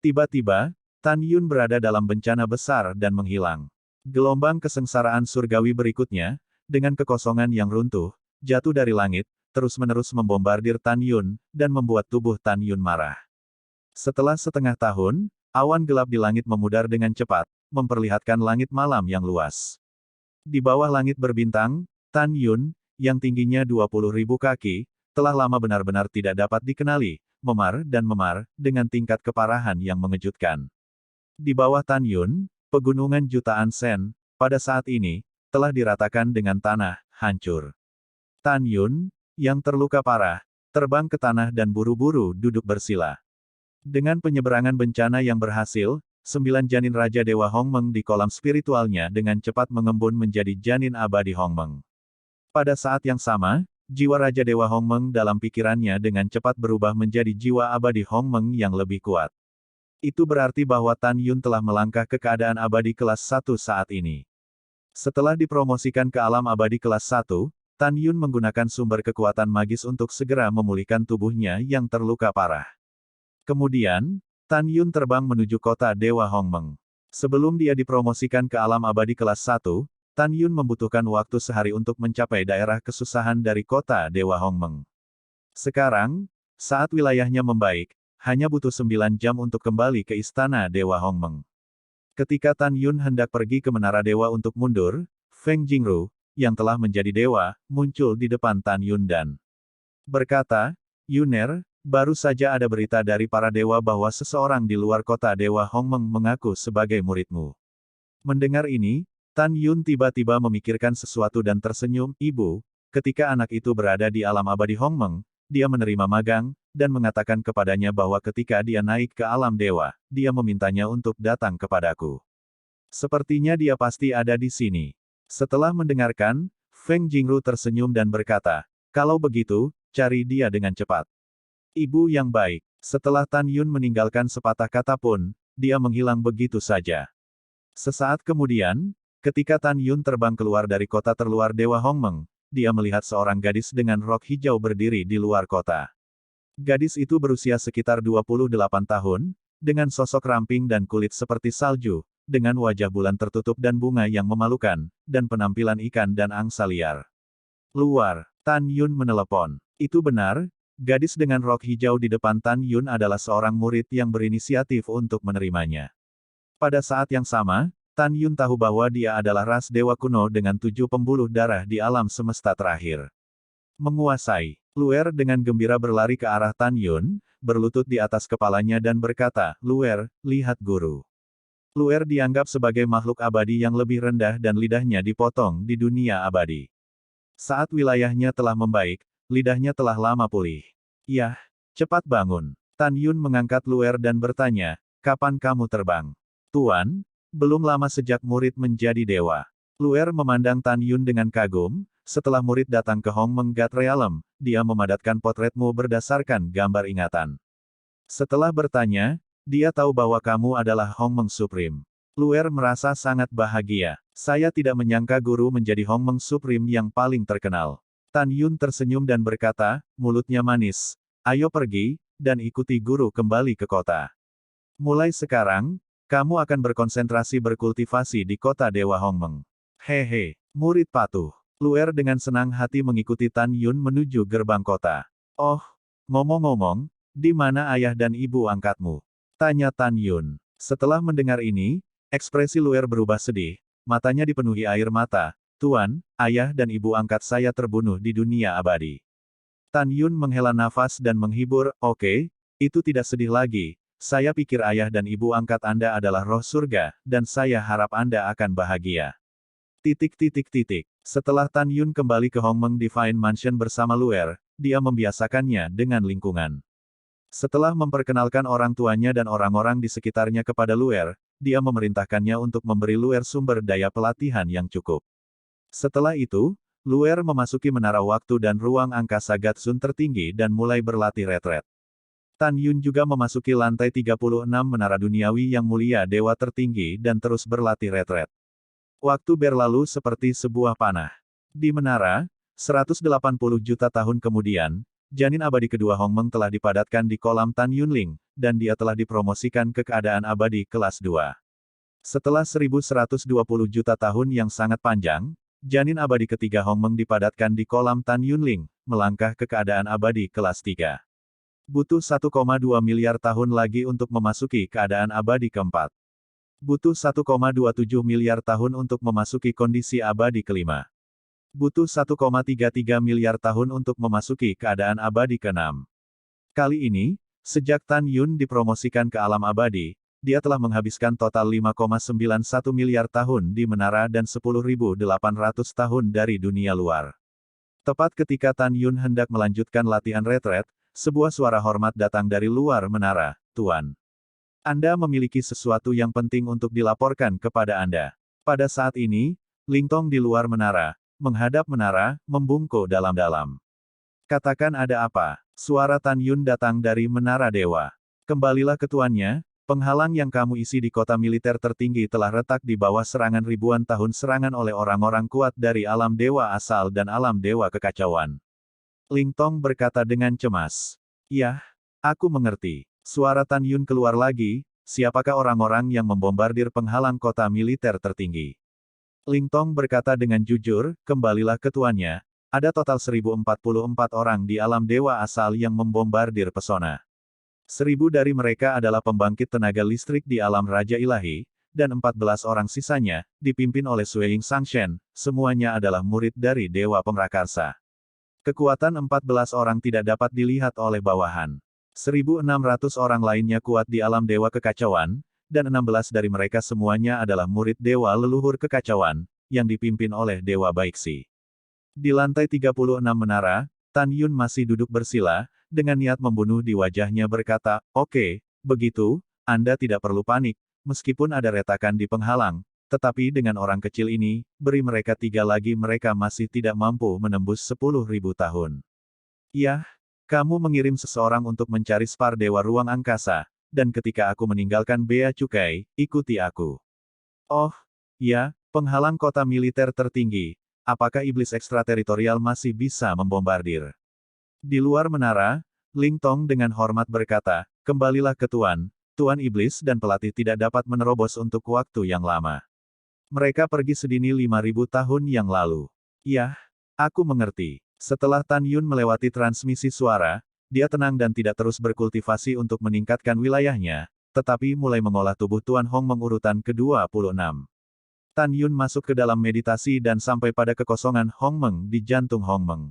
Speaker 1: Tiba-tiba, Tan Yun berada dalam bencana besar dan menghilang. Gelombang kesengsaraan surgawi berikutnya, dengan kekosongan yang runtuh, jatuh dari langit, terus-menerus membombardir Tan Yun, dan membuat tubuh Tan Yun marah. Setelah setengah tahun, awan gelap di langit memudar dengan cepat, memperlihatkan langit malam yang luas. Di bawah langit berbintang, Tan Yun, yang tingginya 20.000 kaki, telah lama benar-benar tidak dapat dikenali, memar dan memar, dengan tingkat keparahan yang mengejutkan. Di bawah Tan Yun, pegunungan jutaan sen, pada saat ini, telah diratakan dengan tanah, hancur. Tan Yun, yang terluka parah, terbang ke tanah dan buru-buru duduk bersila. Dengan penyeberangan bencana yang berhasil, 9 janin Raja Dewa Hongmeng di kolam spiritualnya dengan cepat mengembun menjadi janin abadi Hongmeng. Pada saat yang sama, jiwa Raja Dewa Hongmeng dalam pikirannya dengan cepat berubah menjadi jiwa abadi Hongmeng yang lebih kuat. Itu berarti bahwa Tan Yun telah melangkah ke keadaan abadi kelas 1 saat ini. Setelah dipromosikan ke alam abadi kelas 1, Tan Yun menggunakan sumber kekuatan magis untuk segera memulihkan tubuhnya yang terluka parah. Kemudian, Tan Yun terbang menuju kota Dewa Hongmeng. Sebelum dia dipromosikan ke alam abadi kelas 1, Tan Yun membutuhkan waktu sehari untuk mencapai daerah kesusahan dari kota Dewa Hongmeng. Sekarang, saat wilayahnya membaik, hanya butuh 9 jam untuk kembali ke istana Dewa Hongmeng. Ketika Tan Yun hendak pergi ke Menara Dewa untuk mundur, Feng Jingru, yang telah menjadi dewa, muncul di depan Tan Yun dan berkata, Yuner, baru saja ada berita dari para dewa bahwa seseorang di luar kota Dewa Hongmeng mengaku sebagai muridmu. Mendengar ini, Tan Yun tiba-tiba memikirkan sesuatu dan tersenyum, Ibu, ketika anak itu berada di alam abadi Hongmeng, dia menerima magang, dan mengatakan kepadanya bahwa ketika dia naik ke alam dewa, dia memintanya untuk datang kepadaku. Sepertinya dia pasti ada di sini. Setelah mendengarkan, Feng Jingru tersenyum dan berkata, kalau begitu, cari dia dengan cepat. Ibu yang baik. Setelah Tan Yun meninggalkan sepatah kata pun, dia menghilang begitu saja. Sesaat kemudian, ketika Tan Yun terbang keluar dari kota terluar Dewa Hongmeng, dia melihat seorang gadis dengan rok hijau berdiri di luar kota. Gadis itu berusia sekitar 28 tahun, dengan sosok ramping dan kulit seperti salju, dengan wajah bulan tertutup dan bunga yang memalukan, dan penampilan ikan dan angsa liar. Luar, Tan Yun menelepon. Itu benar, gadis dengan rok hijau di depan Tan Yun adalah seorang murid yang berinisiatif untuk menerimanya. Pada saat yang sama, Tan Yun tahu bahwa dia adalah ras dewa kuno dengan 7 pembuluh darah di alam semesta terakhir. Menguasai. Luer dengan gembira berlari ke arah Tan Yun, berlutut di atas kepalanya dan berkata, Luer, lihat guru. Luer dianggap sebagai makhluk abadi yang lebih rendah dan lidahnya dipotong di dunia abadi. Saat wilayahnya telah membaik, lidahnya telah lama pulih. Yah, cepat bangun. Tan Yun mengangkat Luer dan bertanya, kapan kamu terbang? Tuan, belum lama sejak murid menjadi dewa. Luer memandang Tan Yun dengan kagum, setelah murid datang ke Hongmeng God Realm, dia memadatkan potretmu berdasarkan gambar ingatan. Setelah bertanya, Dia tahu bahwa kamu adalah Hongmeng Supreme. Luer merasa sangat bahagia. Saya tidak menyangka guru menjadi Hongmeng Supreme yang paling terkenal. Tan Yun tersenyum dan berkata, mulutnya manis. Ayo pergi, dan ikuti guru kembali ke kota. Mulai sekarang, kamu akan berkonsentrasi berkultivasi di kota Dewa Hongmeng. Hehe, murid patuh. Luer dengan senang hati mengikuti Tan Yun menuju gerbang kota. Oh, ngomong-ngomong, di mana ayah dan ibu angkatmu? Tanya Tan Yun. Setelah mendengar ini, ekspresi Luer berubah sedih, matanya dipenuhi air mata. Tuan, ayah dan ibu angkat saya terbunuh di dunia abadi. Tan Yun menghela nafas dan menghibur, oke, itu tidak sedih lagi. Saya pikir ayah dan ibu angkat Anda adalah roh surga, dan saya harap Anda akan bahagia. Setelah Tan Yun kembali ke Hongmeng Divine Mansion bersama Luer, dia membiasakannya dengan lingkungan. Setelah memperkenalkan orang tuanya dan orang-orang di sekitarnya kepada Luer, dia memerintahkannya untuk memberi Luer sumber daya pelatihan yang cukup. Setelah itu, Luer memasuki menara waktu dan ruang angkasa Gatsun tertinggi dan mulai berlatih retret. Tan Yun juga memasuki lantai 36 menara duniawi yang mulia dewa tertinggi dan terus berlatih retret. Waktu berlalu seperti sebuah panah. Di menara, 180 juta tahun kemudian, janin abadi kedua Hongmeng telah dipadatkan di kolam Tan Yunling, dan dia telah dipromosikan ke keadaan abadi kelas 2. Setelah 1120 juta tahun yang sangat panjang, janin abadi ketiga Hongmeng dipadatkan di kolam Tan Yunling, melangkah ke keadaan abadi kelas 3. Butuh 1,2 miliar tahun lagi untuk memasuki keadaan abadi keempat. Butuh 1,27 miliar tahun untuk memasuki kondisi abadi kelima. Butuh 1,33 miliar tahun untuk memasuki keadaan abadi ke-6. Kali ini, sejak Tan Yun dipromosikan ke alam abadi, dia telah menghabiskan total 5,91 miliar tahun di menara dan 10.800 tahun dari dunia luar. Tepat ketika Tan Yun hendak melanjutkan latihan retret, sebuah suara hormat datang dari luar menara, Tuan. Anda memiliki sesuatu yang penting untuk dilaporkan kepada Anda. Pada saat ini, Lingtong di luar menara, menghadap menara, membungkuk dalam-dalam. Katakan ada apa? Suara Tan Yun datang dari menara dewa. Kembalilah ke tuannya, penghalang yang kamu isi di kota militer tertinggi telah retak di bawah serangan ribuan tahun serangan oleh orang-orang kuat dari alam dewa asal dan alam dewa kekacauan. Lingtong berkata dengan cemas. Yah, aku mengerti. Suara Tan Yun keluar lagi, siapakah orang-orang yang membombardir penghalang kota militer tertinggi? Lingtong berkata dengan jujur, kembalilah ke tuannya, ada total 1044 orang di alam dewa asal yang membombardir pesona. 1000 dari mereka adalah pembangkit tenaga listrik di alam Raja Ilahi, dan 14 orang sisanya, dipimpin oleh Sueying Sangshen, semuanya adalah murid dari Dewa Pemrakarsa. Kekuatan 14 orang tidak dapat dilihat oleh bawahan. 1.600 orang lainnya kuat di alam dewa kekacauan, dan 16 dari mereka semuanya adalah murid dewa leluhur kekacauan, yang dipimpin oleh Dewa Baiksi. Di lantai 36 menara, Tan Yun masih duduk bersila, dengan niat membunuh di wajahnya berkata, oke, begitu, Anda tidak perlu panik, meskipun ada retakan di penghalang, tetapi dengan orang kecil ini, beri mereka 3 lagi mereka masih tidak mampu menembus 10.000 tahun. Yah, kamu mengirim seseorang untuk mencari Spar Dewa Ruang Angkasa, dan ketika aku meninggalkan Bea Cukai, ikuti aku. Oh, ya, penghalang kota militer tertinggi, apakah iblis ekstrateritorial masih bisa membombardir? Di luar menara, Lingtong dengan hormat berkata, kembalilah ke Tuan, Tuan Iblis dan pelatih tidak dapat menerobos untuk waktu yang lama. Mereka pergi sedini 5.000 tahun yang lalu. Yah, aku mengerti. Setelah Tan Yun melewati transmisi suara, dia tenang dan tidak terus berkultivasi untuk meningkatkan wilayahnya, tetapi mulai mengolah tubuh Tuan Hongmeng urutan ke-26. Tan Yun masuk ke dalam meditasi dan sampai pada kekosongan Hongmeng di jantung Hongmeng.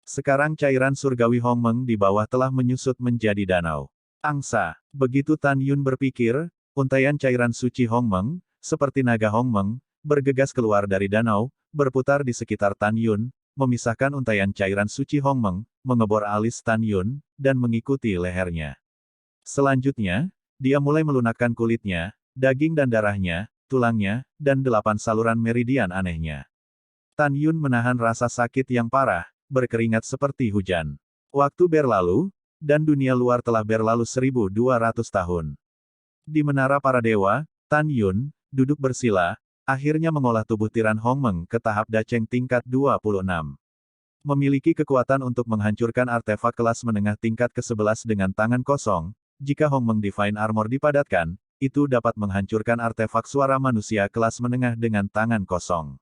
Speaker 1: Sekarang cairan surgawi Hongmeng di bawah telah menyusut menjadi danau. Angsa. Begitu Tan Yun berpikir, untaian cairan suci Hongmeng, seperti naga Hongmeng, bergegas keluar dari danau, berputar di sekitar Tan Yun, memisahkan untaian cairan suci Hongmeng, mengebor alis Tan Yun, dan mengikuti lehernya. Selanjutnya, dia mulai melunakkan kulitnya, daging dan darahnya, tulangnya, dan 8 saluran meridian anehnya. Tan Yun menahan rasa sakit yang parah, berkeringat seperti hujan. Waktu berlalu, dan dunia luar telah berlalu 1200 tahun. Di menara para dewa, Tan Yun, duduk bersila, akhirnya mengolah tubuh tiran Hongmeng ke tahap daceng tingkat 26. Memiliki kekuatan untuk menghancurkan artefak kelas menengah tingkat ke-11 dengan tangan kosong, jika Hongmeng Divine Armor dipadatkan, itu dapat menghancurkan artefak suara manusia kelas menengah dengan tangan kosong.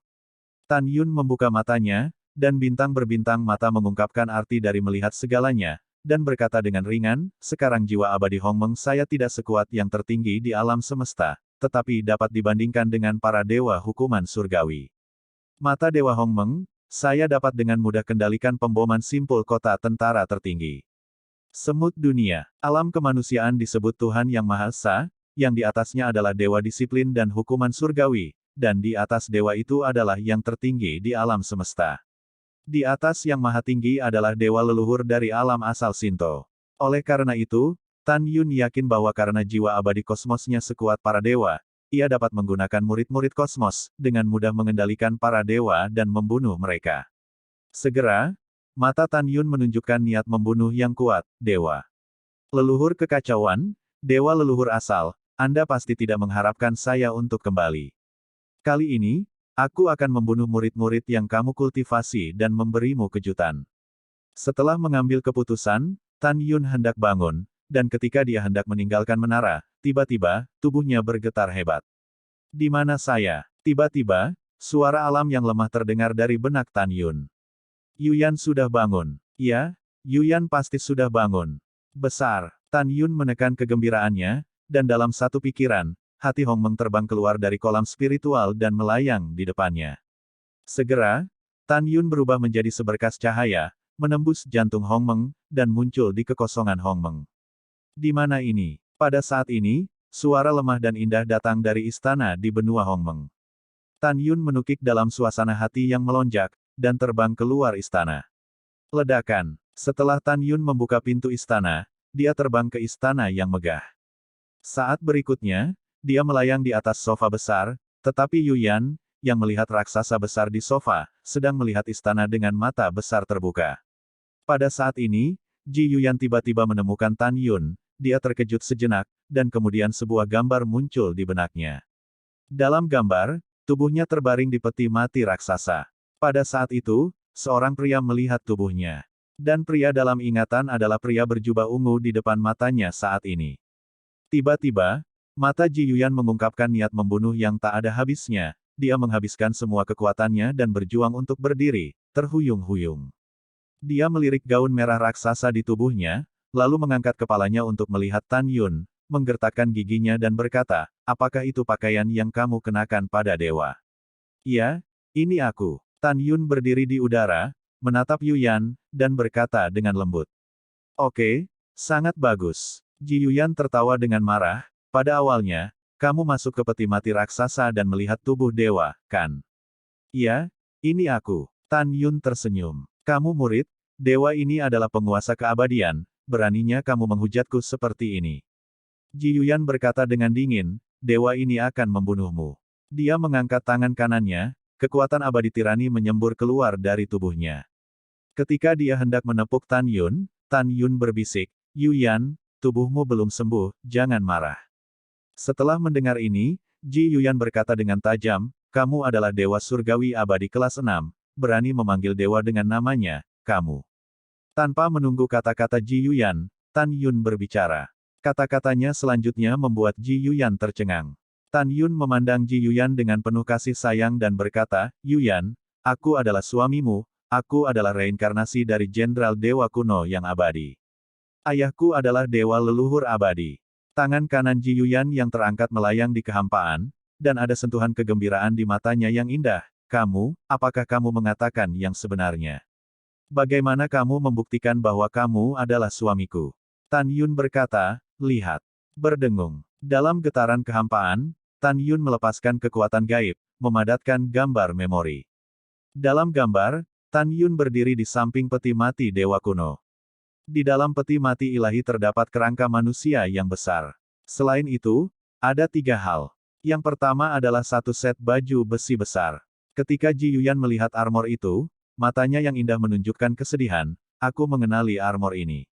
Speaker 1: Tan Yun membuka matanya, dan bintang berbintang mata mengungkapkan arti dari melihat segalanya, dan berkata dengan ringan, sekarang jiwa abadi Hongmeng saya tidak sekuat yang tertinggi di alam semesta, tetapi dapat dibandingkan dengan para dewa hukuman surgawi. Mata Dewa Hongmeng, saya dapat dengan mudah kendalikan pemboman simpul kota tentara tertinggi. Semut dunia, alam kemanusiaan disebut Tuhan Yang Maha Esa, yang di atasnya adalah dewa disiplin dan hukuman surgawi, dan di atas dewa itu adalah yang tertinggi di alam semesta. Di atas yang maha tinggi adalah dewa leluhur dari alam asal Shinto. Oleh karena itu, Tan Yun yakin bahwa karena jiwa abadi kosmosnya sekuat para dewa, ia dapat menggunakan murid-murid kosmos, dengan mudah mengendalikan para dewa dan membunuh mereka. Segera, mata Tan Yun menunjukkan niat membunuh yang kuat, dewa. Leluhur kekacauan, dewa leluhur asal, Anda pasti tidak mengharapkan saya untuk kembali. Kali ini, aku akan membunuh murid-murid yang kamu kultivasi dan memberimu kejutan. Setelah mengambil keputusan, Tan Yun hendak bangun, dan ketika dia hendak meninggalkan menara, tiba-tiba, tubuhnya bergetar hebat. Di mana saya? Tiba-tiba, suara alam yang lemah terdengar dari benak Tan Yun. Yuyan sudah bangun. Ya, Yuyan pasti sudah bangun. Besar. Tan Yun menekan kegembiraannya, dan dalam satu pikiran, hati Hongmeng terbang keluar dari kolam spiritual dan melayang di depannya. Segera, Tan Yun berubah menjadi seberkas cahaya, menembus jantung Hongmeng, dan muncul di kekosongan Hongmeng. Di mana ini? Pada saat ini, suara lemah dan indah datang dari istana di benua Hongmeng. Tan Yun menukik dalam suasana hati yang melonjak, dan terbang keluar istana. Ledakan. Setelah Tan Yun membuka pintu istana, dia terbang ke istana yang megah. Saat berikutnya, dia melayang di atas sofa besar, tetapi Yuyan, yang melihat raksasa besar di sofa, sedang melihat istana dengan mata besar terbuka. Pada saat ini, Ji Yuyan tiba-tiba menemukan Tan Yun, dia terkejut sejenak, dan kemudian sebuah gambar muncul di benaknya. Dalam gambar, tubuhnya terbaring di peti mati raksasa. Pada saat itu, seorang pria melihat tubuhnya. Dan pria dalam ingatan adalah pria berjubah ungu di depan matanya saat ini. Tiba-tiba, mata Ji Yuyan mengungkapkan niat membunuh yang tak ada habisnya, dia menghabiskan semua kekuatannya dan berjuang untuk berdiri, terhuyung-huyung. Dia melirik gaun merah raksasa di tubuhnya, lalu mengangkat kepalanya untuk melihat Tan Yun, menggertakkan giginya dan berkata, apakah itu pakaian yang kamu kenakan pada dewa? Ya, ini aku. Tan Yun berdiri di udara, menatap Yuyan, dan berkata dengan lembut. Oke, sangat bagus. Ji Yuyan tertawa dengan marah. Pada awalnya, kamu masuk ke peti mati raksasa dan melihat tubuh dewa, kan? Iya, ini aku. Tan Yun tersenyum. Kamu murid, dewa ini adalah penguasa keabadian, beraninya kamu menghujatku seperti ini. Ji Yuyan berkata dengan dingin, dewa ini akan membunuhmu. Dia mengangkat tangan kanannya, kekuatan abadi tirani menyembur keluar dari tubuhnya. Ketika dia hendak menepuk Tan Yun berbisik, Yuyan, tubuhmu belum sembuh, jangan marah. Setelah mendengar ini, Ji Yuyan berkata dengan tajam, kamu adalah dewa surgawi abadi kelas 6, berani memanggil dewa dengan namanya, kamu. Tanpa menunggu kata-kata Ji Yuyan, Tan Yun berbicara. Kata-katanya selanjutnya membuat Ji Yuyan tercengang. Tan Yun memandang Ji Yuyan dengan penuh kasih sayang dan berkata, Yuyan, aku adalah suamimu, aku adalah reinkarnasi dari Jenderal Dewa Kuno yang abadi. Ayahku adalah dewa leluhur abadi. Tangan kanan Ji Yuyan yang terangkat melayang di kehampaan, dan ada sentuhan kegembiraan di matanya yang indah. Kamu, apakah kamu mengatakan yang sebenarnya? Bagaimana kamu membuktikan bahwa kamu adalah suamiku? Tan Yun berkata, lihat. Berdengung. Dalam getaran kehampaan, Tan Yun melepaskan kekuatan gaib, memadatkan gambar memori. Dalam gambar, Tan Yun berdiri di samping peti mati dewa kuno. Di dalam peti mati ilahi terdapat kerangka manusia yang besar. Selain itu, ada 3 hal. Yang pertama adalah satu set baju besi besar. Ketika Ji Yuyan melihat armor itu, matanya yang indah menunjukkan kesedihan, aku mengenali armor ini.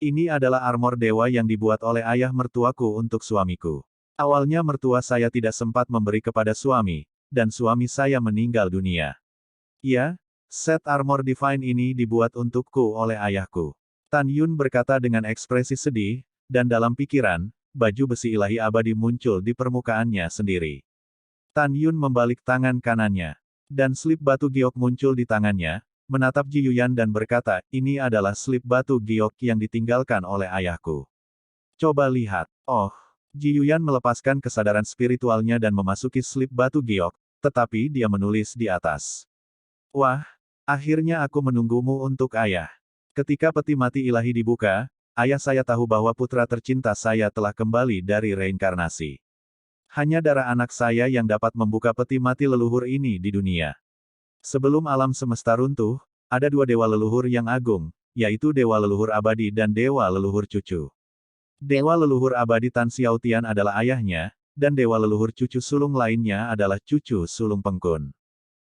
Speaker 1: Ini adalah armor dewa yang dibuat oleh ayah mertuaku untuk suamiku. Awalnya mertua saya tidak sempat memberi kepada suami, dan suami saya meninggal dunia. Ya, set armor divine ini dibuat untukku oleh ayahku. Tan Yun berkata dengan ekspresi sedih, dan dalam pikiran, baju besi ilahi abadi muncul di permukaannya sendiri. Tan Yun membalik tangan kanannya, dan slip batu giok muncul di tangannya, menatap Ji Yuyan dan berkata, ini adalah slip batu giok yang ditinggalkan oleh ayahku. Coba lihat. Oh, Ji Yuyan melepaskan kesadaran spiritualnya dan memasuki slip batu giok, tetapi dia menulis di atas. Wah, akhirnya aku menunggumu untuk ayah. Ketika peti mati ilahi dibuka, ayah saya tahu bahwa putra tercinta saya telah kembali dari reinkarnasi. Hanya darah anak saya yang dapat membuka peti mati leluhur ini di dunia. Sebelum alam semesta runtuh, ada dua dewa leluhur yang agung, yaitu dewa leluhur abadi dan dewa leluhur cucu. Dewa leluhur abadi Tan Xiaotian adalah ayahnya, dan dewa leluhur cucu sulung lainnya adalah cucu sulung Pengkun.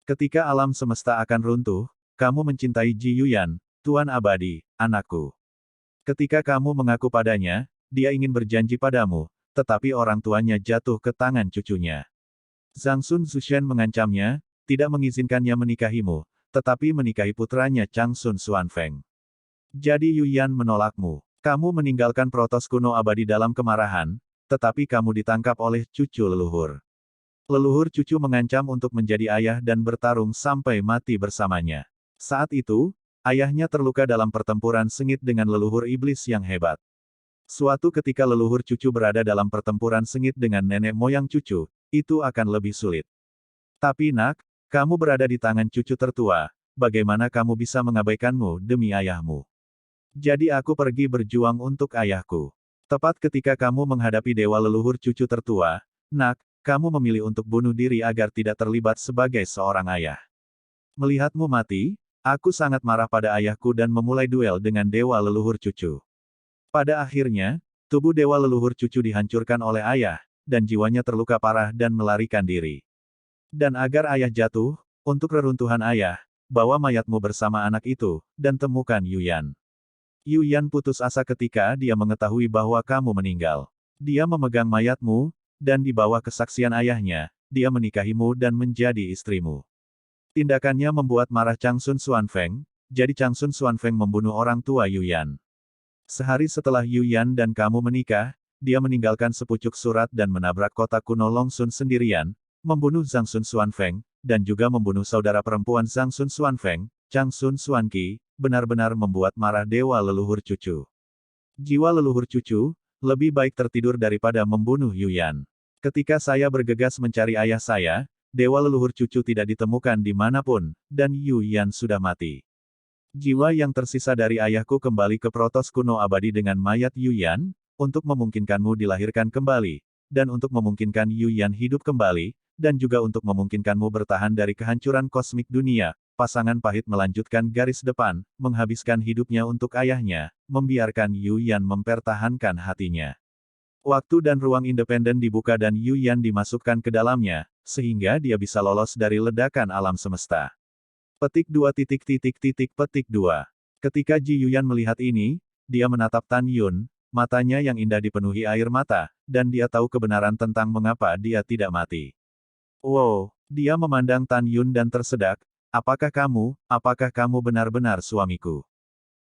Speaker 1: Ketika alam semesta akan runtuh, kamu mencintai Ji Yuyan, Tuan Abadi, anakku. Ketika kamu mengaku padanya, dia ingin berjanji padamu, tetapi orang tuanya jatuh ke tangan cucunya. Zhang Sun Zushen mengancamnya, tidak mengizinkannya menikahimu, tetapi menikahi putranya Chang Sun Xuanfeng. Jadi Yuyan menolakmu. Kamu meninggalkan protos kuno abadi dalam kemarahan, tetapi kamu ditangkap oleh cucu leluhur. Leluhur cucu mengancam untuk menjadi ayah dan bertarung sampai mati bersamanya. Saat itu, ayahnya terluka dalam pertempuran sengit dengan leluhur iblis yang hebat. Suatu ketika leluhur cucu berada dalam pertempuran sengit dengan nenek moyang cucu, itu akan lebih sulit. Tapi nak, kamu berada di tangan cucu tertua, bagaimana kamu bisa mengabaikanmu demi ayahmu? Jadi aku pergi berjuang untuk ayahku. Tepat ketika kamu menghadapi dewa leluhur cucu tertua, nak, kamu memilih untuk bunuh diri agar tidak terlibat sebagai seorang ayah. Melihatmu mati, aku sangat marah pada ayahku dan memulai duel dengan dewa leluhur cucu. Pada akhirnya, tubuh dewa leluhur cucu dihancurkan oleh ayah, dan jiwanya terluka parah dan melarikan diri. Dan agar ayah jatuh, untuk reruntuhan ayah, bawa mayatmu bersama anak itu, dan temukan Yuyan. Yuyan putus asa ketika dia mengetahui bahwa kamu meninggal. Dia memegang mayatmu, dan di bawah kesaksian ayahnya, dia menikahimu dan menjadi istrimu. Tindakannya membuat marah Chang Sun Xuanfeng, jadi Chang Sun Xuanfeng membunuh orang tua Yuyan. Sehari setelah Yuyan dan kamu menikah, dia meninggalkan sepucuk surat dan menabrak kota kuno Longsun sendirian, membunuh Zhang Sun Xuanfeng, dan juga membunuh saudara perempuan Zhang Sun Xuanfeng, Chang Sun Xuanqi, benar-benar membuat marah dewa leluhur cucu. Jiwa leluhur cucu, lebih baik tertidur daripada membunuh Yuyan. Ketika saya bergegas mencari ayah saya, dewa leluhur cucu tidak ditemukan dimanapun, dan Yuyan sudah mati. Jiwa yang tersisa dari ayahku kembali ke protos kuno abadi dengan mayat Yuyan, untuk memungkinkanmu dilahirkan kembali, dan untuk memungkinkan Yuyan hidup kembali, dan juga untuk memungkinkanmu bertahan dari kehancuran kosmik dunia. Pasangan pahit melanjutkan garis depan, menghabiskan hidupnya untuk ayahnya, membiarkan Yuyan mempertahankan hatinya. Waktu dan ruang independen dibuka dan Yuyan dimasukkan ke dalamnya, sehingga dia bisa lolos dari ledakan alam semesta. Petik 2. Petik 2. Ketika Ji Yuyan melihat ini, dia menatap Tan Yun, matanya yang indah dipenuhi air mata, dan dia tahu kebenaran tentang mengapa dia tidak mati. Wow, dia memandang Tan Yun dan tersedak, apakah kamu benar-benar suamiku?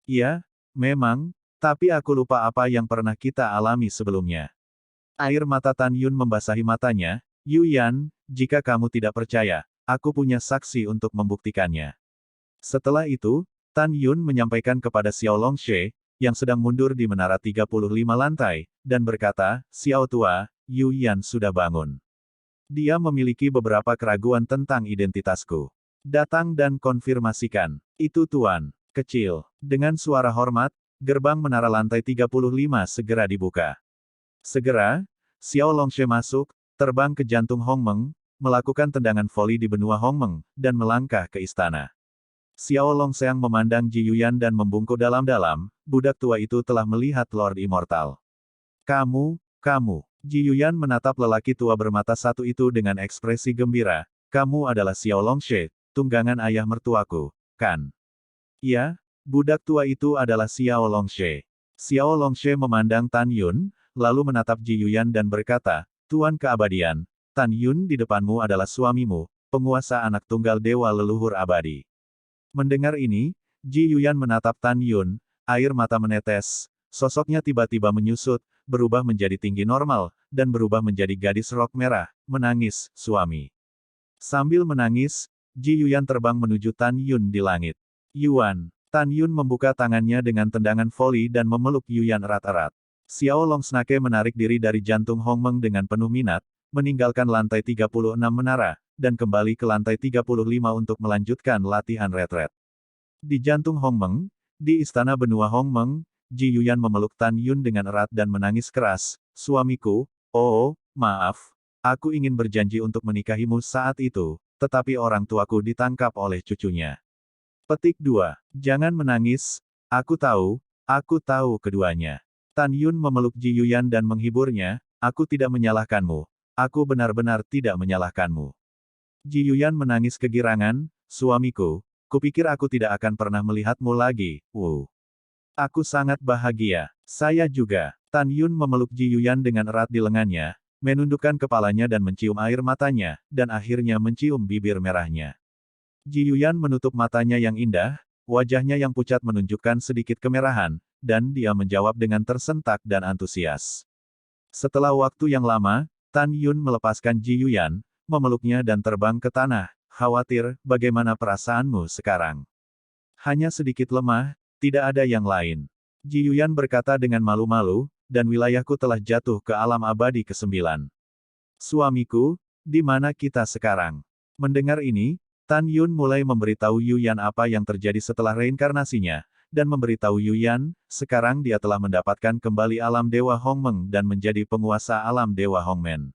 Speaker 1: Ya, memang, tapi aku lupa apa yang pernah kita alami sebelumnya. Air mata Tan Yun membasahi matanya, Yuyan, jika kamu tidak percaya, aku punya saksi untuk membuktikannya. Setelah itu, Tan Yun menyampaikan kepada Xiao Longshe, yang sedang mundur di menara 35 lantai, dan berkata, Xiao tua, Yuyan sudah bangun. Dia memiliki beberapa keraguan tentang identitasku. Datang dan konfirmasikan. Itu Tuan. Kecil. Dengan suara hormat, gerbang menara lantai 35 segera dibuka. Segera, Xiao Longshe masuk, terbang ke jantung Hongmeng, melakukan tendangan voli di benua Hongmeng, dan melangkah ke istana. Xiao Longseang memandang Ji Yuyan dan membungkuk dalam-dalam, budak tua itu telah melihat Lord Immortal. Kamu. Ji Yuyan menatap lelaki tua bermata satu itu dengan ekspresi gembira, kamu adalah Xiao Longshe, tunggangan ayah mertuaku, kan? Iya, budak tua itu adalah Xiao Longshe. Xiao Longshe memandang Tan Yun, lalu menatap Ji Yuyan dan berkata, Tuan Keabadian, Tan Yun di depanmu adalah suamimu, penguasa anak tunggal dewa leluhur abadi. Mendengar ini, Ji Yuyan menatap Tan Yun, air mata menetes, sosoknya tiba-tiba menyusut, berubah menjadi tinggi normal, dan berubah menjadi gadis rok merah, menangis, suami. Sambil menangis, Ji Yuyan terbang menuju Tan Yun di langit. Yuan. Tan Yun membuka tangannya dengan tendangan voli dan memeluk Yuyan erat-erat. Xiao Longsnake menarik diri dari jantung Hongmeng dengan penuh minat, meninggalkan lantai 36 menara, dan kembali ke lantai 35 untuk melanjutkan latihan retret. Di jantung Hongmeng, di istana benua Hongmeng, Ji Yuyan memeluk Tan Yun dengan erat dan menangis keras, suamiku, oh, maaf, aku ingin berjanji untuk menikahimu saat itu, tetapi orang tuaku ditangkap oleh cucunya. Petik 2. Jangan menangis, aku tahu keduanya. Tan Yun memeluk Ji Yuyan dan menghiburnya, aku tidak menyalahkanmu. Aku benar-benar tidak menyalahkanmu. Ji Yuyan menangis kegirangan, suamiku, kupikir aku tidak akan pernah melihatmu lagi, Aku sangat bahagia. Saya juga. Tan Yun memeluk Ji Yuyan dengan erat di lengannya, menundukkan kepalanya dan mencium air matanya, dan akhirnya mencium bibir merahnya. Ji Yuyan menutup matanya yang indah, wajahnya yang pucat menunjukkan sedikit kemerahan, dan dia menjawab dengan tersentak dan antusias. Setelah waktu yang lama, Tan Yun melepaskan Ji Yuyan, memeluknya dan terbang ke tanah, khawatir, bagaimana perasaanmu sekarang? Hanya sedikit lemah, tidak ada yang lain. Ji Yuyan berkata dengan malu-malu, dan wilayahku telah jatuh ke alam abadi ke-9. Suamiku, di mana kita sekarang? Mendengar ini, Tan Yun mulai memberitahu Yuyan apa yang terjadi setelah reinkarnasinya, dan memberitahu Yuyan, sekarang dia telah mendapatkan kembali alam Dewa Hongmeng dan menjadi penguasa alam Dewa Hongmen.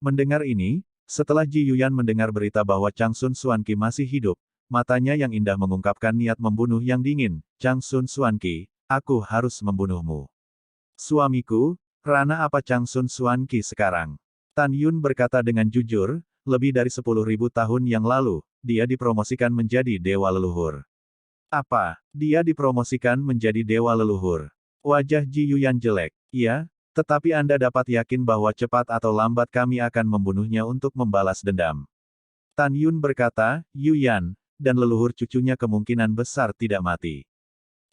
Speaker 1: Mendengar ini, setelah Ji Yuyan mendengar berita bahwa Changsun Xuanqi masih hidup, matanya yang indah mengungkapkan niat membunuh yang dingin, Changsun Xuanqi, aku harus membunuhmu. Suamiku, rana apa Changsun Xuanqi sekarang? Tan Yun berkata dengan jujur, lebih dari 10.000 tahun yang lalu, dia dipromosikan menjadi dewa leluhur. Apa? Dia dipromosikan menjadi dewa leluhur. Wajah Ji Yuyan jelek. Iya, tetapi Anda dapat yakin bahwa cepat atau lambat kami akan membunuhnya untuk membalas dendam. Tan Yun berkata, Yuyan, dan leluhur cucunya kemungkinan besar tidak mati.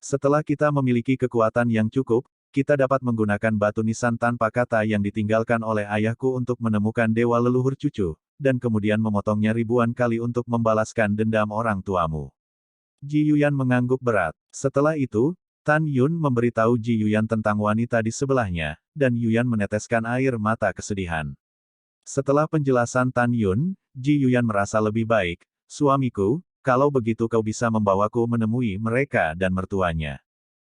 Speaker 1: Setelah kita memiliki kekuatan yang cukup, kita dapat menggunakan batu nisan tanpa kata yang ditinggalkan oleh ayahku untuk menemukan dewa leluhur cucu, dan kemudian memotongnya ribuan kali untuk membalaskan dendam orang tuamu. Ji Yuyan mengangguk berat. Setelah itu, Tan Yun memberitahu Ji Yuyan tentang wanita di sebelahnya, dan Yuyan meneteskan air mata kesedihan. Setelah penjelasan Tan Yun, Ji Yuyan merasa lebih baik. Suamiku, kalau begitu kau bisa membawaku menemui mereka dan mertuanya.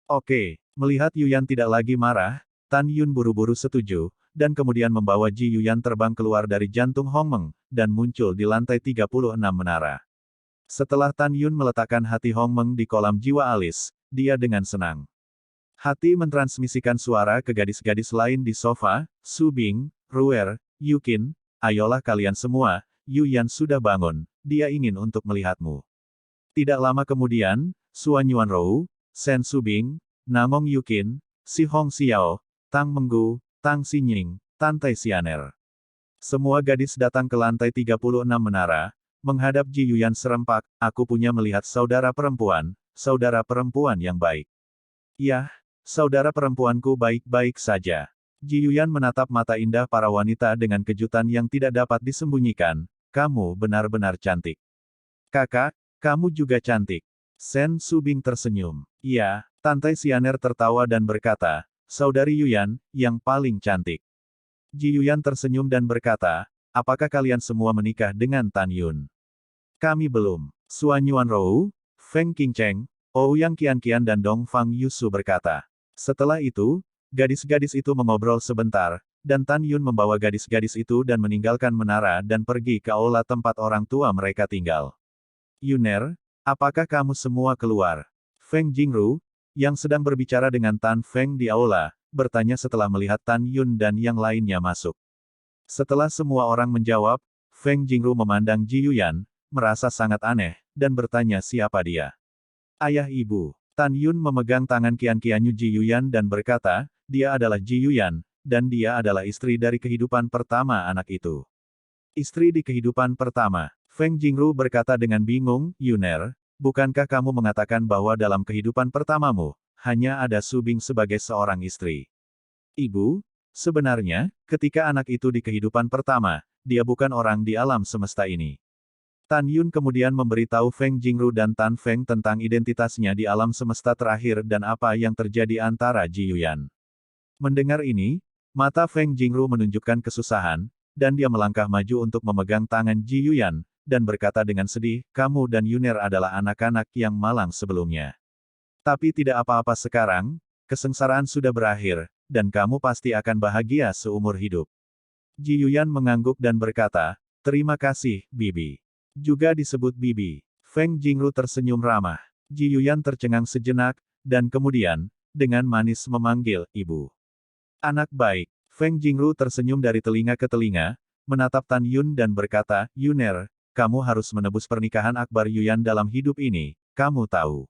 Speaker 1: Oke, melihat Yuyan tidak lagi marah, Tan Yun buru-buru setuju, dan kemudian membawa Ji Yuyan terbang keluar dari jantung Hongmeng, dan muncul di lantai 36 menara. Setelah Tan Yun meletakkan hati Hongmeng di kolam jiwa alis, dia dengan senang hati mentransmisikan suara ke gadis-gadis lain di sofa, Su Bing, Ruer, Yukin, ayolah kalian semua, Yuyan sudah bangun, dia ingin untuk melihatmu. Tidak lama kemudian, Suan Yuanrou, Sen Su Bing, Namong Yukin, Si Hong Xiao, Tang Menggu, Tang Xinying, Tan Tai Xianer. Semua gadis datang ke lantai 36 menara, menghadap Ji Yuyan serempak, aku punya melihat saudara perempuan yang baik. Yah, saudara perempuanku baik-baik saja. Ji Yuyan menatap mata indah para wanita dengan kejutan yang tidak dapat disembunyikan, kamu benar-benar cantik. Kakak, kamu juga cantik. Sen Su Bing tersenyum. Iya, Tan Tai Xianer tertawa dan berkata, saudari Yuyan, yang paling cantik. Ji Yuyan tersenyum dan berkata, apakah kalian semua menikah dengan Tan Yun? Kami belum. Suan Yuanrou, Feng Qingcheng, Ouyang Qianqian dan Dong Fang Yusu berkata. Setelah itu, gadis-gadis itu mengobrol sebentar, dan Tan Yun membawa gadis-gadis itu dan meninggalkan menara dan pergi ke aula tempat orang tua mereka tinggal. Yuner, apakah kamu semua keluar? Feng Jingru, yang sedang berbicara dengan Tan Feng di aula, bertanya setelah melihat Tan Yun dan yang lainnya masuk. Setelah semua orang menjawab, Feng Jingru memandang Ji Yuyan, merasa sangat aneh, dan bertanya siapa dia. Ayah ibu, Tan Yun memegang tangan Qian Qianyu Ji Yuyan dan berkata, dia adalah Ji Yuyan, dan dia adalah istri dari kehidupan pertama anak itu. Istri di kehidupan pertama. Feng Jingru berkata dengan bingung, Yuner, bukankah kamu mengatakan bahwa dalam kehidupan pertamamu, hanya ada Su Bing sebagai seorang istri? Ibu, sebenarnya, ketika anak itu di kehidupan pertama, dia bukan orang di alam semesta ini. Tan Yun kemudian memberitahu Feng Jingru dan Tan Feng tentang identitasnya di alam semesta terakhir dan apa yang terjadi antara Ji Yuyan. Mendengar ini, mata Feng Jingru menunjukkan kesusahan, dan dia melangkah maju untuk memegang tangan Ji Yuyan, dan berkata dengan sedih, kamu dan Yuner adalah anak-anak yang malang sebelumnya. Tapi tidak apa-apa sekarang, kesengsaraan sudah berakhir, dan kamu pasti akan bahagia seumur hidup. Ji Yuyan mengangguk dan berkata, terima kasih, Bibi. Juga disebut Bibi. Feng Jingru tersenyum ramah. Ji Yuyan tercengang sejenak, dan kemudian, dengan manis memanggil, Ibu. Anak baik. Feng Jingru tersenyum dari telinga ke telinga, menatap Tan Yun dan berkata, Yuner, kamu harus menebus pernikahan Akbar Yuyan dalam hidup ini, kamu tahu.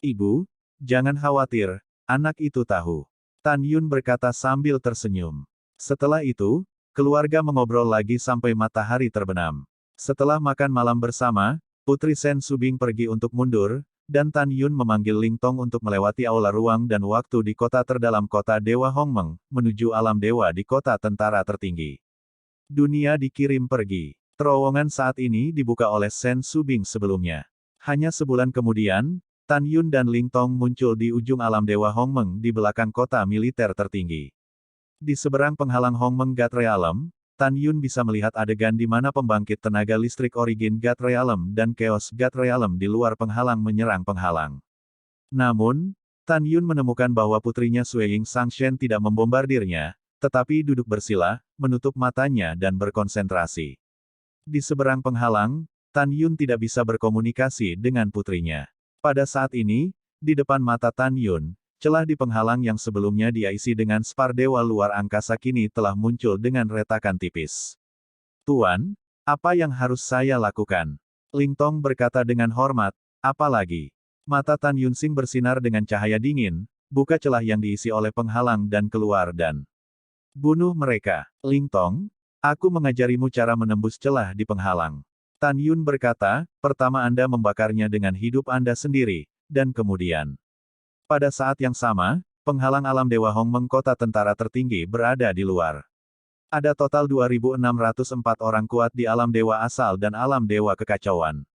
Speaker 1: Ibu, jangan khawatir, anak itu tahu. Tan Yun berkata sambil tersenyum. Setelah itu, keluarga mengobrol lagi sampai matahari terbenam. Setelah makan malam bersama, Putri Sen Subing pergi untuk mundur, dan Tan Yun memanggil Ling Tong untuk melewati aula ruang dan waktu di kota terdalam kota Dewa Hongmeng, menuju alam dewa di kota tentara tertinggi. Dunia dikirim pergi. Terowongan saat ini dibuka oleh Sen Subing sebelumnya. Hanya sebulan kemudian, Tan Yun dan Ling Tong muncul di ujung alam dewa Hongmeng di belakang kota militer tertinggi. Di seberang penghalang Hongmeng God Realm, Tan Yun bisa melihat adegan di mana pembangkit tenaga listrik Origin God Realm dan Chaos God Realm di luar penghalang menyerang penghalang. Namun, Tan Yun menemukan bahwa putrinya Sueying Sangshen tidak membombardirnya, tetapi duduk bersila, menutup matanya dan berkonsentrasi. Di seberang penghalang, Tan Yun tidak bisa berkomunikasi dengan putrinya. Pada saat ini, di depan mata Tan Yun, celah di penghalang yang sebelumnya dia isi dengan spar dewa luar angkasa kini telah muncul dengan retakan tipis. Tuan, apa yang harus saya lakukan? Ling Tong berkata dengan hormat, apalagi? Mata Tan Yunsing bersinar dengan cahaya dingin, buka celah yang diisi oleh penghalang dan keluar dan bunuh mereka. Ling Tong, aku mengajarimu cara menembus celah di penghalang. Tan Yun berkata, pertama Anda membakarnya dengan hidup Anda sendiri, dan kemudian. Pada saat yang sama, penghalang alam Dewa Hongmeng kota tentara tertinggi berada di luar. Ada total 2.604 orang kuat di alam dewa asal dan alam dewa kekacauan.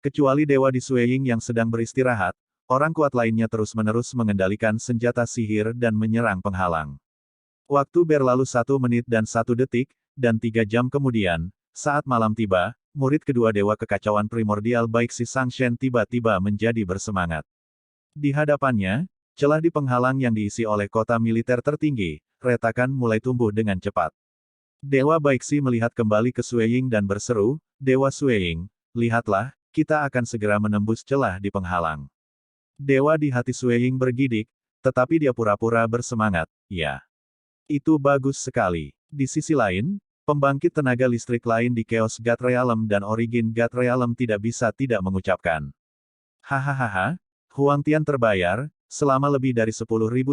Speaker 1: Kecuali dewa di Sueying yang sedang beristirahat, orang kuat lainnya terus-menerus mengendalikan senjata sihir dan menyerang penghalang. Waktu berlalu 1 menit dan 1 detik, dan 3 jam kemudian, saat malam tiba, murid kedua dewa kekacauan primordial baik si Sangshen tiba-tiba menjadi bersemangat. Di hadapannya, celah di penghalang yang diisi oleh kota militer tertinggi, retakan mulai tumbuh dengan cepat. Dewa Baiksi melihat kembali ke Sueying dan berseru, Dewa Sueying, lihatlah, kita akan segera menembus celah di penghalang. Dewa di hati Sueying bergidik, tetapi dia pura-pura bersemangat, ya. Itu bagus sekali. Di sisi lain, pembangkit tenaga listrik lain di Chaos God Realm dan Origin God Realm tidak bisa tidak mengucapkan. Hahaha. Huang Tian terbayar, selama lebih dari 10.000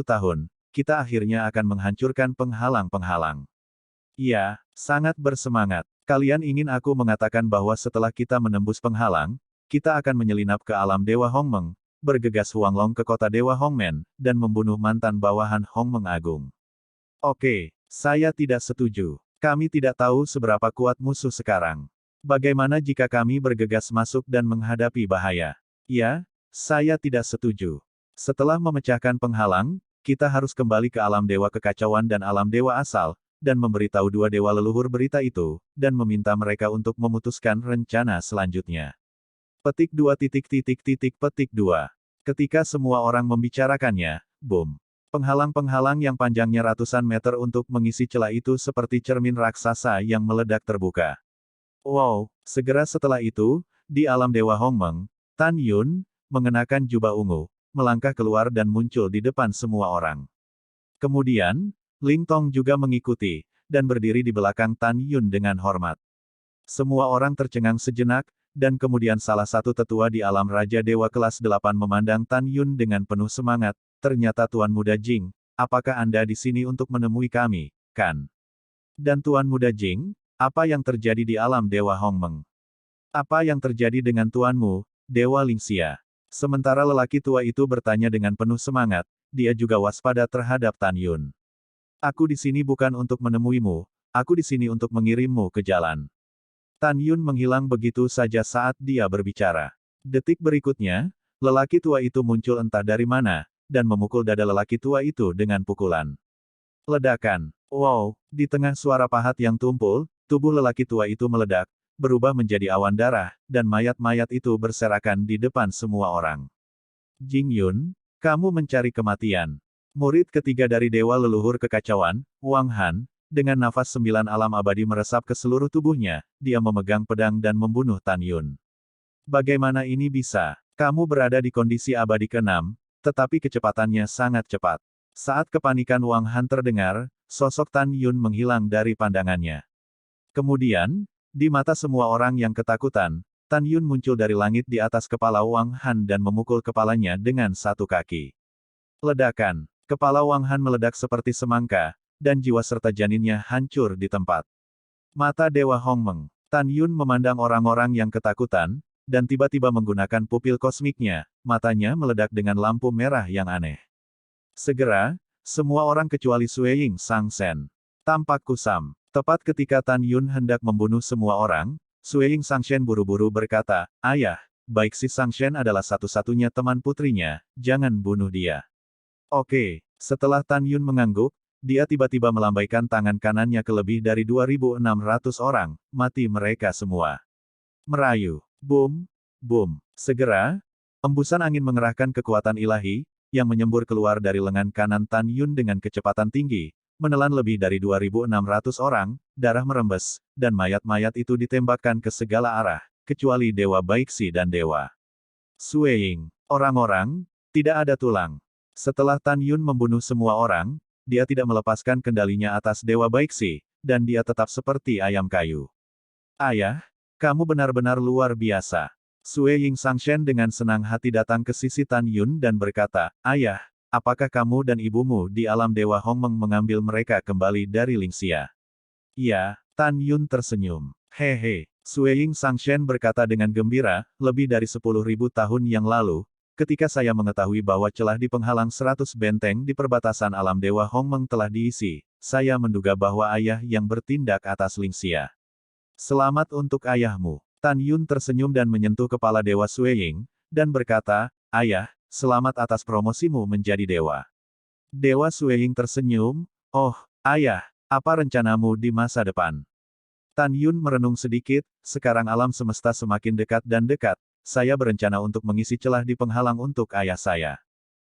Speaker 1: tahun, kita akhirnya akan menghancurkan penghalang-penghalang. Ya, sangat bersemangat. Kalian ingin aku mengatakan bahwa setelah kita menembus penghalang, kita akan menyelinap ke alam Dewa Hongmeng, bergegas Huanglong ke kota Dewa Hongmen, dan membunuh mantan bawahan Hongmeng Agung. Oke, saya tidak setuju. Kami tidak tahu seberapa kuat musuh sekarang. Bagaimana jika kami bergegas masuk dan menghadapi bahaya? Ya, saya tidak setuju. Setelah memecahkan penghalang, kita harus kembali ke alam dewa kekacauan dan alam dewa asal, dan memberitahu dua dewa leluhur berita itu, dan meminta mereka untuk memutuskan rencana selanjutnya. Petik 2. Petik 2. Ketika semua orang membicarakannya, boom. Penghalang-penghalang yang panjangnya ratusan meter untuk mengisi celah itu seperti cermin raksasa yang meledak terbuka. Wow, segera setelah itu, di alam dewa Hongmeng, Tan Yun, mengenakan jubah ungu, melangkah keluar dan muncul di depan semua orang. Kemudian, Ling Tong juga mengikuti, dan berdiri di belakang Tan Yun dengan hormat. Semua orang tercengang sejenak, dan kemudian salah satu tetua di alam Raja Dewa kelas 8 memandang Tan Yun dengan penuh semangat, ternyata Tuan Muda Jing, apakah Anda di sini untuk menemui kami, kan? Dan Tuan Muda Jing, apa yang terjadi di alam Dewa Hongmeng? Apa yang terjadi dengan tuanmu, Dewa Lingxia? Sementara lelaki tua itu bertanya dengan penuh semangat, dia juga waspada terhadap Tan Yun. Aku di sini bukan untuk menemuimu, aku di sini untuk mengirimmu ke jalan. Tan Yun menghilang begitu saja saat dia berbicara. Detik berikutnya, lelaki tua itu muncul entah dari mana, dan memukul dada lelaki tua itu dengan pukulan. Ledakan. Wow, di tengah suara pahat yang tumpul, tubuh lelaki tua itu meledak, berubah menjadi awan darah, dan mayat-mayat itu berserakan di depan semua orang. Jing Yun, kamu mencari kematian. Murid ketiga dari Dewa Leluhur Kekacauan, Wang Han, dengan nafas 9 alam abadi meresap ke seluruh tubuhnya, dia memegang pedang dan membunuh Tan Yun. Bagaimana ini bisa? Kamu berada di kondisi abadi ke-6, tetapi kecepatannya sangat cepat. Saat kepanikan Wang Han terdengar, sosok Tan Yun menghilang dari pandangannya. Kemudian, di mata semua orang yang ketakutan, Tan Yun muncul dari langit di atas kepala Wang Han dan memukul kepalanya dengan satu kaki. Ledakan. Kepala Wang Han meledak seperti semangka, dan jiwa serta janinnya hancur di tempat. Mata Dewa Hongmeng. Tan Yun memandang orang-orang yang ketakutan, dan tiba-tiba menggunakan pupil kosmiknya, matanya meledak dengan lampu merah yang aneh. Segera, semua orang kecuali Sui Ying Sang Shen tampak kusam. Tepat ketika Tan Yun hendak membunuh semua orang, Sui Ying Sang Shen buru-buru berkata, "Ayah, baik si Sang Shen adalah satu-satunya teman putrinya, jangan bunuh dia." Oke, setelah Tan Yun mengangguk, dia tiba-tiba melambaikan tangan kanannya ke lebih dari 2.600 orang, mati mereka semua. Merayu. Boom, boom. Segera, embusan angin mengerahkan kekuatan ilahi, yang menyembur keluar dari lengan kanan Tan Yun dengan kecepatan tinggi, menelan lebih dari 2.600 orang, darah merembes, dan mayat-mayat itu ditembakkan ke segala arah, kecuali Dewa Baiksi dan Dewa Sui Ying. Orang-orang, tidak ada tulang. Setelah Tan Yun membunuh semua orang, dia tidak melepaskan kendalinya atas Dewa Baiksi, dan dia tetap seperti ayam kayu. Ayah, kamu benar-benar luar biasa. Sui Ying Sang Shen dengan senang hati datang ke sisi Tan Yun dan berkata, "Ayah, apakah kamu dan ibumu di alam Dewa Hongmeng mengambil mereka kembali dari Lingxia?" "Iya," Tan Yun tersenyum. "Hehe." Sui Ying Sang Shen berkata dengan gembira, "Lebih dari 10.000 tahun yang lalu, ketika saya mengetahui bahwa celah di penghalang 100 benteng di perbatasan alam Dewa Hongmeng telah diisi, saya menduga bahwa ayah yang bertindak atas Lingxia. Selamat untuk ayahmu." Tan Yun tersenyum dan menyentuh kepala Dewa Sui Ying, dan berkata, "Ayah, selamat atas promosimu menjadi dewa." Dewa Sui Ying tersenyum, "Oh, ayah, apa rencanamu di masa depan?" Tan Yun merenung sedikit, sekarang alam semesta semakin dekat dan dekat, saya berencana untuk mengisi celah di penghalang untuk ayah saya.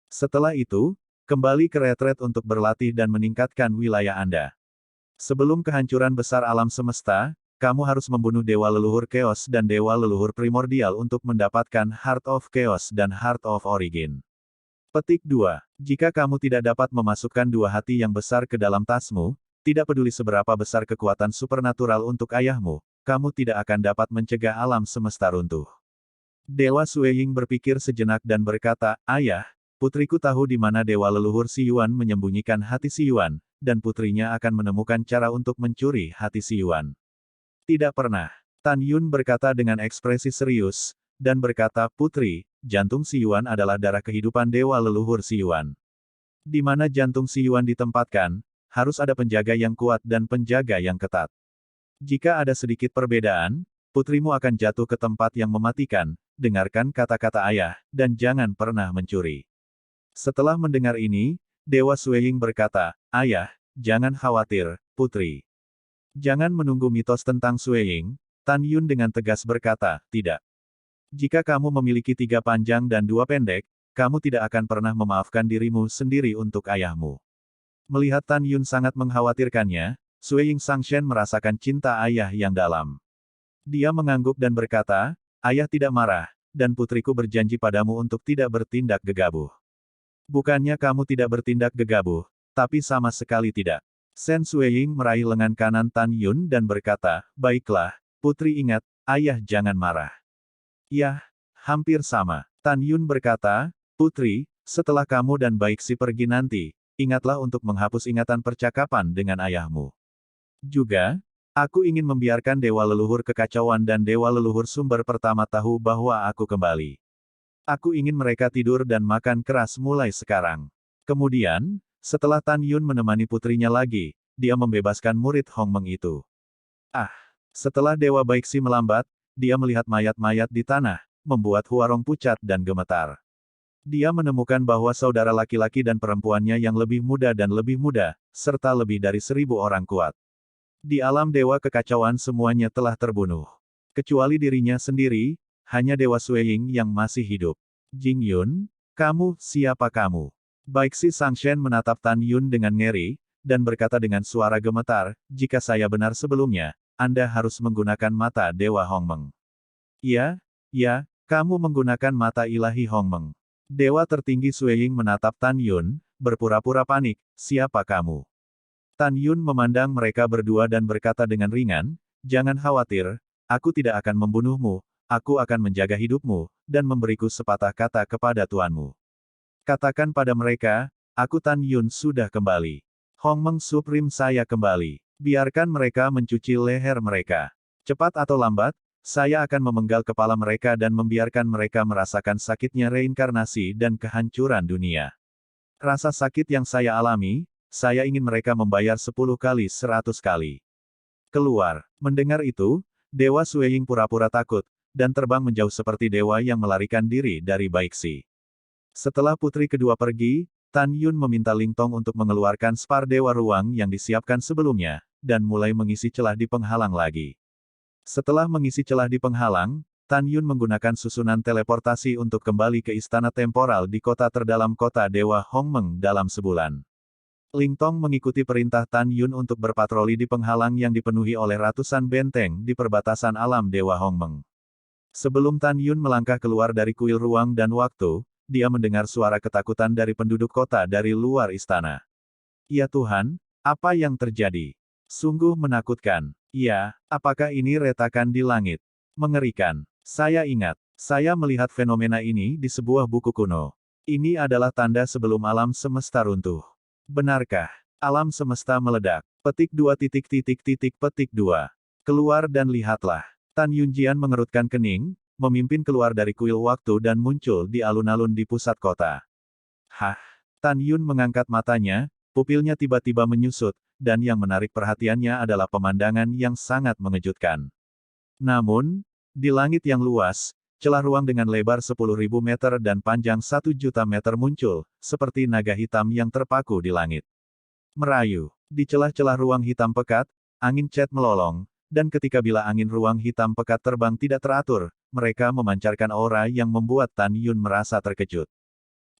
Speaker 1: Setelah itu, kembali ke retret untuk berlatih dan meningkatkan wilayah Anda. Sebelum kehancuran besar alam semesta, kamu harus membunuh Dewa Leluhur Chaos dan Dewa Leluhur Primordial untuk mendapatkan Heart of Chaos dan Heart of Origin. Petik 2. Jika kamu tidak dapat memasukkan dua hati yang besar ke dalam tasmu, tidak peduli seberapa besar kekuatan supernatural untuk ayahmu, kamu tidak akan dapat mencegah alam semesta runtuh. Dewa Sui Ying berpikir sejenak dan berkata, "Ayah, putriku tahu di mana Dewa Leluhur Si Yuan menyembunyikan hati Si Yuan, dan putrinya akan menemukan cara untuk mencuri hati Si Yuan." "Tidak pernah." Tan Yun berkata dengan ekspresi serius, dan berkata, "Putri, jantung Si Yuan adalah darah kehidupan Dewa Leluhur Si Yuan. Di mana jantung Si Yuan ditempatkan, harus ada penjaga yang kuat dan penjaga yang ketat. Jika ada sedikit perbedaan, putrimu akan jatuh ke tempat yang mematikan. Dengarkan kata-kata ayah, dan jangan pernah mencuri." Setelah mendengar ini, Dewa Sui Ying berkata, "Ayah, jangan khawatir, putri." Jangan menunggu mitos tentang Sui Ying, Tan Yun dengan tegas berkata, "Tidak. Jika kamu memiliki 3 panjang dan 2 pendek, kamu tidak akan pernah memaafkan dirimu sendiri untuk ayahmu." Melihat Tan Yun sangat mengkhawatirkannya, Sui Ying Sang Shen merasakan cinta ayah yang dalam. Dia mengangguk dan berkata, "Ayah tidak marah, dan putriku berjanji padamu untuk tidak bertindak gegabah." "Bukannya kamu tidak bertindak gegabah, tapi sama sekali tidak." Shen Sui Ying meraih lengan kanan Tan Yun dan berkata, "Baiklah, putri ingat, ayah jangan marah." Yah, hampir sama. Tan Yun berkata, Putri, setelah kamu dan Baiksi pergi nanti, ingatlah untuk menghapus ingatan percakapan dengan ayahmu. Juga, aku ingin membiarkan Dewa Leluhur Kekacauan dan Dewa Leluhur Sumber Pertama tahu bahwa aku kembali. Aku ingin mereka tidur dan makan keras mulai sekarang. Kemudian, setelah Tan Yun menemani putrinya lagi, dia membebaskan murid Hongmeng itu. Ah! Setelah Dewa Baiksi melambat, dia melihat mayat-mayat di tanah, membuat Huarong pucat dan gemetar. Dia menemukan bahwa saudara laki-laki dan perempuannya yang lebih muda dan lebih muda, serta lebih dari 1.000 orang kuat. Di alam Dewa Kekacauan semuanya telah terbunuh. Kecuali dirinya sendiri, hanya Dewa Sueying yang masih hidup. Jing Yun, kamu, siapa kamu? Baiksi Sangshen menatap Tan Yun dengan ngeri, dan berkata dengan suara gemetar, jika saya benar sebelumnya, Anda harus menggunakan mata Dewa Hongmeng. Ya, ya, kamu menggunakan mata ilahi Hongmeng. Dewa tertinggi Sueying menatap Tan Yun, berpura-pura panik, siapa kamu? Tan Yun memandang mereka berdua dan berkata dengan ringan, jangan khawatir, aku tidak akan membunuhmu, aku akan menjaga hidupmu, dan memberiku sepatah kata kepada tuanmu. Katakan pada mereka, aku Tan Yun sudah kembali. Hongmeng Supreme saya kembali. Biarkan mereka mencuci leher mereka. Cepat atau lambat, saya akan memenggal kepala mereka dan membiarkan mereka merasakan sakitnya reinkarnasi dan kehancuran dunia. Rasa sakit yang saya alami, saya ingin mereka membayar 10 kali 100 kali. Keluar. Mendengar itu, Dewa Sueying pura-pura takut, dan terbang menjauh seperti dewa yang melarikan diri dari Baiksi. Setelah putri kedua pergi, Tan Yun meminta Ling Tong untuk mengeluarkan spar Dewa Ruang yang disiapkan sebelumnya, dan mulai mengisi celah di penghalang lagi. Setelah mengisi celah di penghalang, Tan Yun menggunakan susunan teleportasi untuk kembali ke istana temporal di kota terdalam kota Dewa Hongmeng dalam sebulan. Ling Tong mengikuti perintah Tan Yun untuk berpatroli di penghalang yang dipenuhi oleh ratusan benteng di perbatasan alam Dewa Hongmeng. Sebelum Tan Yun melangkah keluar dari kuil ruang dan waktu, dia mendengar suara ketakutan dari penduduk kota dari luar istana. Ya Tuhan, apa yang terjadi? Sungguh menakutkan. Ya, apakah ini retakan di langit? Mengerikan. Saya ingat, saya melihat fenomena ini di sebuah buku kuno. Ini adalah tanda sebelum alam semesta runtuh. Benarkah? Alam semesta meledak. Petik 2 petik 2. Keluar dan lihatlah. Tan Yunjian mengerutkan kening, memimpin keluar dari kuil waktu dan muncul di alun-alun di pusat kota. Hah? Tan Yun mengangkat matanya, pupilnya tiba-tiba menyusut, dan yang menarik perhatiannya adalah pemandangan yang sangat mengejutkan. Namun, di langit yang luas, celah ruang dengan lebar 10.000 meter dan panjang 1 juta meter muncul, seperti naga hitam yang terpaku di langit. Merayu. Di celah-celah ruang hitam pekat, angin cat melolong, dan ketika bila angin ruang hitam pekat terbang tidak teratur, mereka memancarkan aura yang membuat Tan Yun merasa terkejut.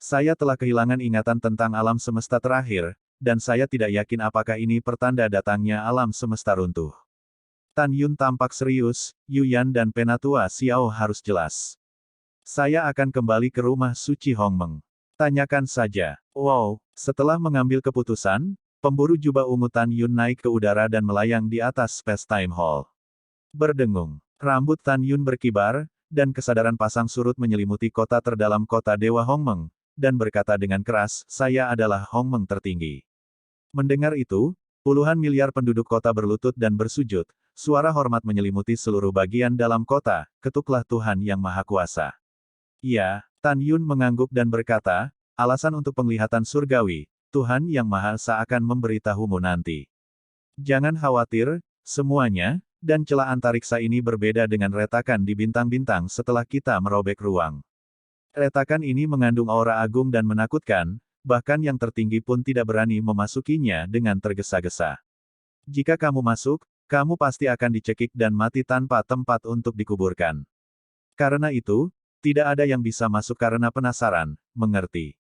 Speaker 1: Saya telah kehilangan ingatan tentang alam semesta terakhir, dan saya tidak yakin apakah ini pertanda datangnya alam semesta runtuh. Tan Yun tampak serius, Yuyan dan Penatua Xiao harus jelas. Saya akan kembali ke rumah suci Hongmeng. Tanyakan saja. Wow, setelah mengambil keputusan, pemburu jubah ungu Tan Yun naik ke udara dan melayang di atas Space Time Hall. Berdengung. Rambut Tan Yun berkibar, dan kesadaran pasang surut menyelimuti kota terdalam kota Dewa Hongmeng, dan berkata dengan keras, saya adalah Hongmeng tertinggi. Mendengar itu, puluhan miliar penduduk kota berlutut dan bersujud, suara hormat menyelimuti seluruh bagian dalam kota, ketuklah Tuhan yang Maha Kuasa. Ya, Tan Yun mengangguk dan berkata, alasan untuk penglihatan surgawi, Tuhan yang Maha Esa akan memberitahumu nanti. Jangan khawatir, semuanya, dan celah antariksa ini berbeda dengan retakan di bintang-bintang setelah kita merobek ruang. Retakan ini mengandung aura agung dan menakutkan, bahkan yang tertinggi pun tidak berani memasukinya dengan tergesa-gesa. Jika kamu masuk, kamu pasti akan dicekik dan mati tanpa tempat untuk dikuburkan. Karena itu, tidak ada yang bisa masuk karena penasaran, mengerti?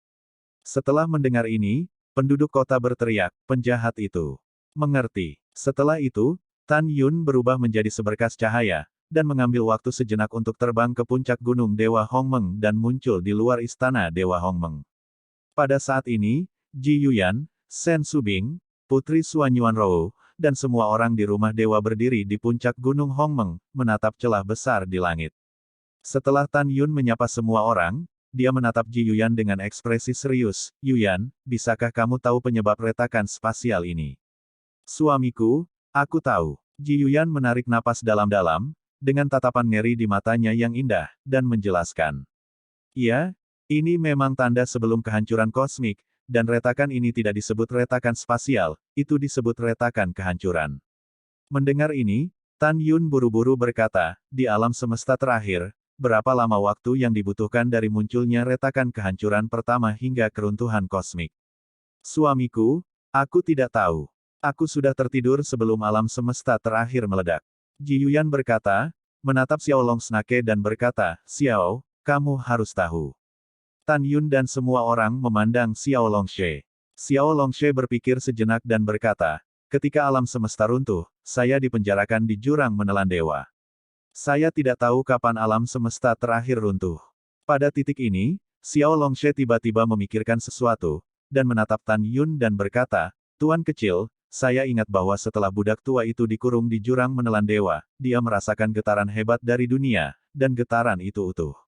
Speaker 1: Setelah mendengar ini, penduduk kota berteriak, penjahat itu. Mengerti. Setelah itu, Tan Yun berubah menjadi seberkas cahaya, dan mengambil waktu sejenak untuk terbang ke puncak gunung Dewa Hongmeng dan muncul di luar istana Dewa Hongmeng. Pada saat ini, Ji Yuyan, Shen Subing, Putri Suan Yuanrou, dan semua orang di rumah dewa berdiri di puncak gunung Hongmeng, menatap celah besar di langit. Setelah Tan Yun menyapa semua orang, dia menatap Ji Yuyan dengan ekspresi serius. Yuyan, bisakah kamu tahu penyebab retakan spasial ini? Suamiku, aku tahu. Ji Yuyan menarik napas dalam-dalam, dengan tatapan ngeri di matanya yang indah, dan menjelaskan. Iya, ini memang tanda sebelum kehancuran kosmik, dan retakan ini tidak disebut retakan spasial, itu disebut retakan kehancuran. Mendengar ini, Tan Yun buru-buru berkata, di alam semesta terakhir, berapa lama waktu yang dibutuhkan dari munculnya retakan kehancuran pertama hingga keruntuhan kosmik? Suamiku, aku tidak tahu. Aku sudah tertidur sebelum alam semesta terakhir meledak. Ji Yuyan berkata, menatap Xiao Longsnake dan berkata, Xiao, kamu harus tahu. Tan Yun dan semua orang memandang Xiao Longshe. Xiao Longshe berpikir sejenak dan berkata, ketika alam semesta runtuh, saya dipenjarakan di jurang menelan dewa. Saya tidak tahu kapan alam semesta terakhir runtuh. Pada titik ini, Xiao Longshe tiba-tiba memikirkan sesuatu, dan menatap Tan Yun dan berkata, Tuan kecil, saya ingat bahwa setelah budak tua itu dikurung di jurang menelan dewa, dia merasakan getaran hebat dari dunia, dan getaran itu utuh.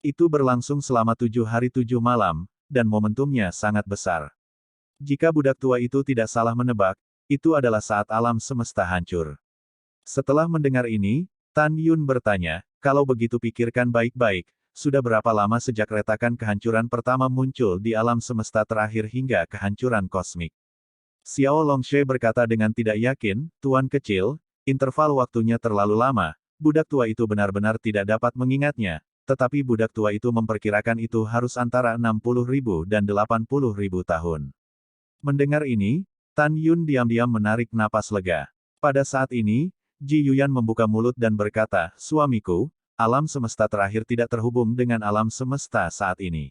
Speaker 1: Itu berlangsung selama 7 hari 7 malam, dan momentumnya sangat besar. Jika budak tua itu tidak salah menebak, itu adalah saat alam semesta hancur. Setelah mendengar ini, Tan Yun bertanya, kalau begitu pikirkan baik-baik, sudah berapa lama sejak retakan kehancuran pertama muncul di alam semesta terakhir hingga kehancuran kosmik? Xiao Longshe berkata dengan tidak yakin, Tuan kecil, interval waktunya terlalu lama, budak tua itu benar-benar tidak dapat mengingatnya, tetapi budak tua itu memperkirakan itu harus antara 60.000 dan 80.000 tahun. Mendengar ini, Tan Yun diam-diam menarik napas lega. Pada saat ini, Ji Yuyan membuka mulut dan berkata, suamiku, alam semesta terakhir tidak terhubung dengan alam semesta saat ini.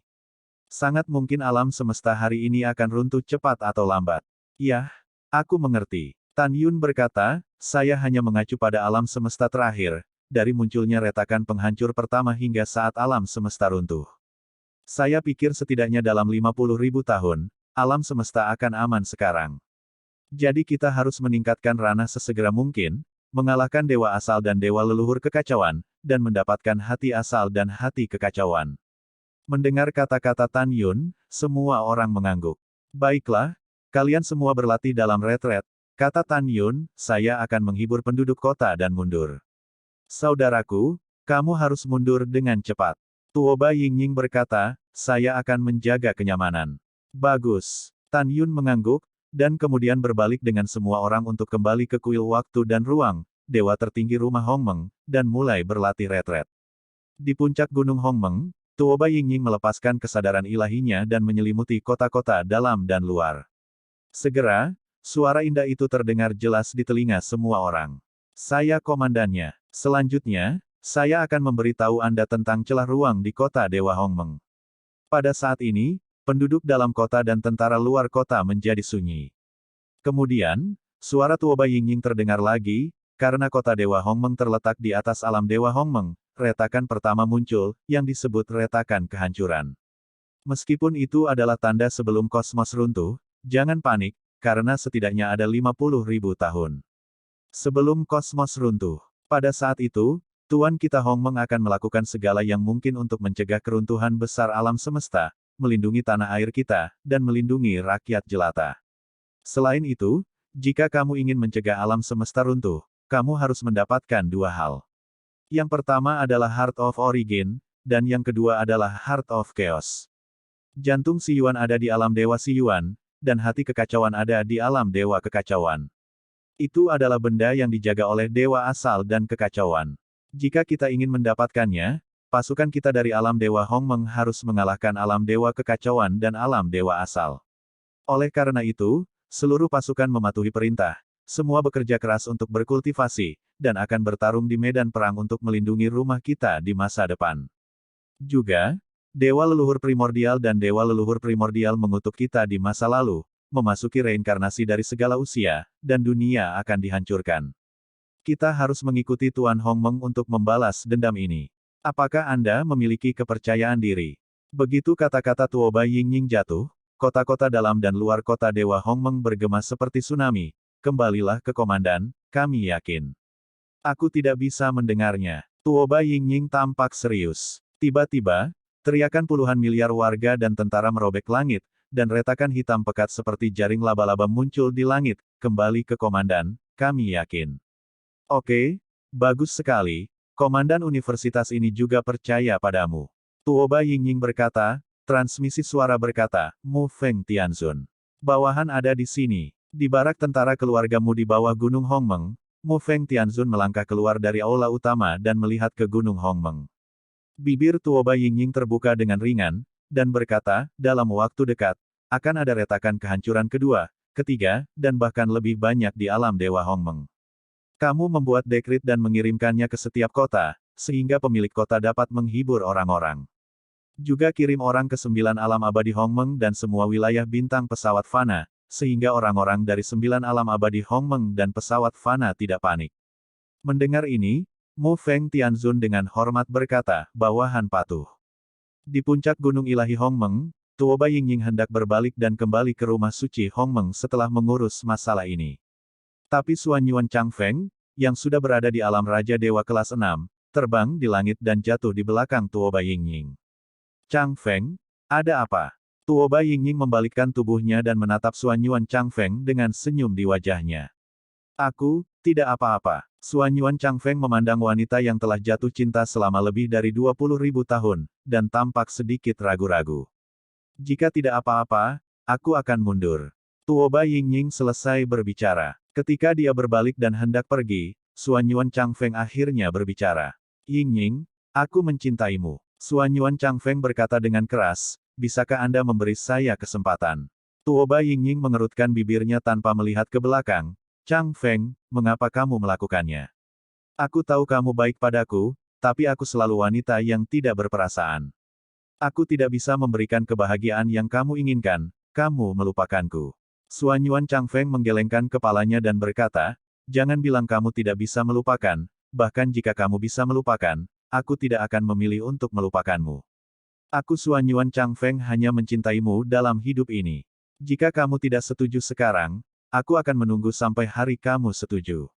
Speaker 1: Sangat mungkin alam semesta hari ini akan runtuh cepat atau lambat. Yah, aku mengerti. Tan Yun berkata, saya hanya mengacu pada alam semesta terakhir, dari munculnya retakan penghancur pertama hingga saat alam semesta runtuh. Saya pikir setidaknya dalam 50.000 tahun, alam semesta akan aman sekarang. Jadi kita harus meningkatkan ranah sesegera mungkin, mengalahkan dewa asal dan dewa leluhur kekacauan, dan mendapatkan hati asal dan hati kekacauan. Mendengar kata-kata Tan Yun, semua orang mengangguk. Baiklah, kalian semua berlatih dalam retret, kata Tan Yun, saya akan menghibur penduduk kota dan mundur. Saudaraku, kamu harus mundur dengan cepat. Tuoba Yingying berkata, saya akan menjaga kenyamanan. Bagus. Tan Yun mengangguk, dan kemudian berbalik dengan semua orang untuk kembali ke kuil waktu dan ruang, dewa tertinggi rumah Hongmeng, dan mulai berlatih retret. Di puncak gunung Hongmeng, Tuoba Yingying melepaskan kesadaran ilahinya dan menyelimuti kota-kota dalam dan luar. Segera, suara indah itu terdengar jelas di telinga semua orang. Saya komandannya. Selanjutnya, saya akan memberitahu Anda tentang celah ruang di kota Dewa Hongmeng. Pada saat ini, penduduk dalam kota dan tentara luar kota menjadi sunyi. Kemudian, suara Tuoba Yingying terdengar lagi, karena kota Dewa Hongmeng terletak di atas alam Dewa Hongmeng, retakan pertama muncul, yang disebut retakan kehancuran. Meskipun itu adalah tanda sebelum kosmos runtuh, jangan panik, karena setidaknya ada 50.000 tahun. Sebelum kosmos runtuh. Pada saat itu, Tuan kita Hongmeng akan melakukan segala yang mungkin untuk mencegah keruntuhan besar alam semesta, melindungi tanah air kita, dan melindungi rakyat jelata. Selain itu, jika kamu ingin mencegah alam semesta runtuh, kamu harus mendapatkan dua hal. Yang pertama adalah Heart of Origin, dan yang kedua adalah Heart of Chaos. Jantung Si Yuan ada di alam Dewa Si Yuan, dan hati kekacauan ada di alam Dewa Kekacauan. Itu adalah benda yang dijaga oleh Dewa Asal dan Kekacauan. Jika kita ingin mendapatkannya, pasukan kita dari alam Dewa Hongmeng harus mengalahkan alam Dewa Kekacauan dan alam Dewa Asal. Oleh karena itu, seluruh pasukan mematuhi perintah, semua bekerja keras untuk berkultivasi, dan akan bertarung di medan perang untuk melindungi rumah kita di masa depan. Juga, Dewa Leluhur Primordial dan Dewa Leluhur Primordial mengutuk kita di masa lalu, memasuki reinkarnasi dari segala usia, dan dunia akan dihancurkan. Kita harus mengikuti Tuan Hongmeng untuk membalas dendam ini. Apakah Anda memiliki kepercayaan diri? Begitu kata-kata Tuoba Yingying jatuh, kota-kota dalam dan luar kota Dewa Hongmeng bergema seperti tsunami. Kembalilah ke komandan, kami yakin. Aku tidak bisa mendengarnya. Tuoba Yingying tampak serius. Tiba-tiba, teriakan puluhan miliar warga dan tentara merobek langit, dan retakan hitam pekat seperti jaring laba-laba muncul di langit. Kembali ke komandan, kami yakin. Oke, bagus sekali. Komandan universitas ini juga percaya padamu. Tuoba Yingying berkata, transmisi suara berkata, Mu Feng Tianzun. Bawahan ada di sini. Di barak tentara keluargamu di bawah Gunung Hongmeng, Mu Feng Tianzun melangkah keluar dari aula utama dan melihat ke Gunung Hongmeng. Bibir Tuoba Yingying terbuka dengan ringan, dan berkata, dalam waktu dekat, akan ada retakan kehancuran kedua, ketiga, dan bahkan lebih banyak di alam Dewa Hongmeng. Kamu membuat dekrit dan mengirimkannya ke setiap kota, sehingga pemilik kota dapat menghibur orang-orang. Juga kirim orang ke 9 alam abadi Hongmeng dan semua wilayah bintang pesawat fana, sehingga orang-orang dari 9 alam abadi Hongmeng dan pesawat fana tidak panik. Mendengar ini, Mu Feng Tianzun dengan hormat berkata, bawahan patuh. Di puncak Gunung Ilahi Hongmeng, Tuoba Yingying hendak berbalik dan kembali ke rumah suci Hongmeng setelah mengurus masalah ini. Tapi Suan Yuan Changfeng, yang sudah berada di alam Raja Dewa kelas 6, terbang di langit dan jatuh di belakang Tuoba Yingying. Changfeng, ada apa? Tuoba Yingying membalikkan tubuhnya dan menatap Suan Yuan Changfeng dengan senyum di wajahnya. Aku, tidak apa-apa. Suan Yuan Changfeng memandang wanita yang telah jatuh cinta selama lebih dari 20.000 tahun, dan tampak sedikit ragu-ragu. Jika tidak apa-apa, aku akan mundur. Tuoba Yingying selesai berbicara. Ketika dia berbalik dan hendak pergi, Suan Yuan Changfeng akhirnya berbicara. Yingying, aku mencintaimu. Suan Yuan Changfeng berkata dengan keras, bisakah Anda memberi saya kesempatan? Tuoba Yingying mengerutkan bibirnya tanpa melihat ke belakang. Changfeng, mengapa kamu melakukannya? Aku tahu kamu baik padaku, tapi aku selalu wanita yang tidak berperasaan. Aku tidak bisa memberikan kebahagiaan yang kamu inginkan, kamu melupakanku. Suan Yuan Changfeng menggelengkan kepalanya dan berkata, jangan bilang kamu tidak bisa melupakan, bahkan jika kamu bisa melupakan, aku tidak akan memilih untuk melupakanmu. Aku Suan Yuan Changfeng hanya mencintaimu dalam hidup ini. Jika kamu tidak setuju sekarang, aku akan menunggu sampai hari kamu setuju.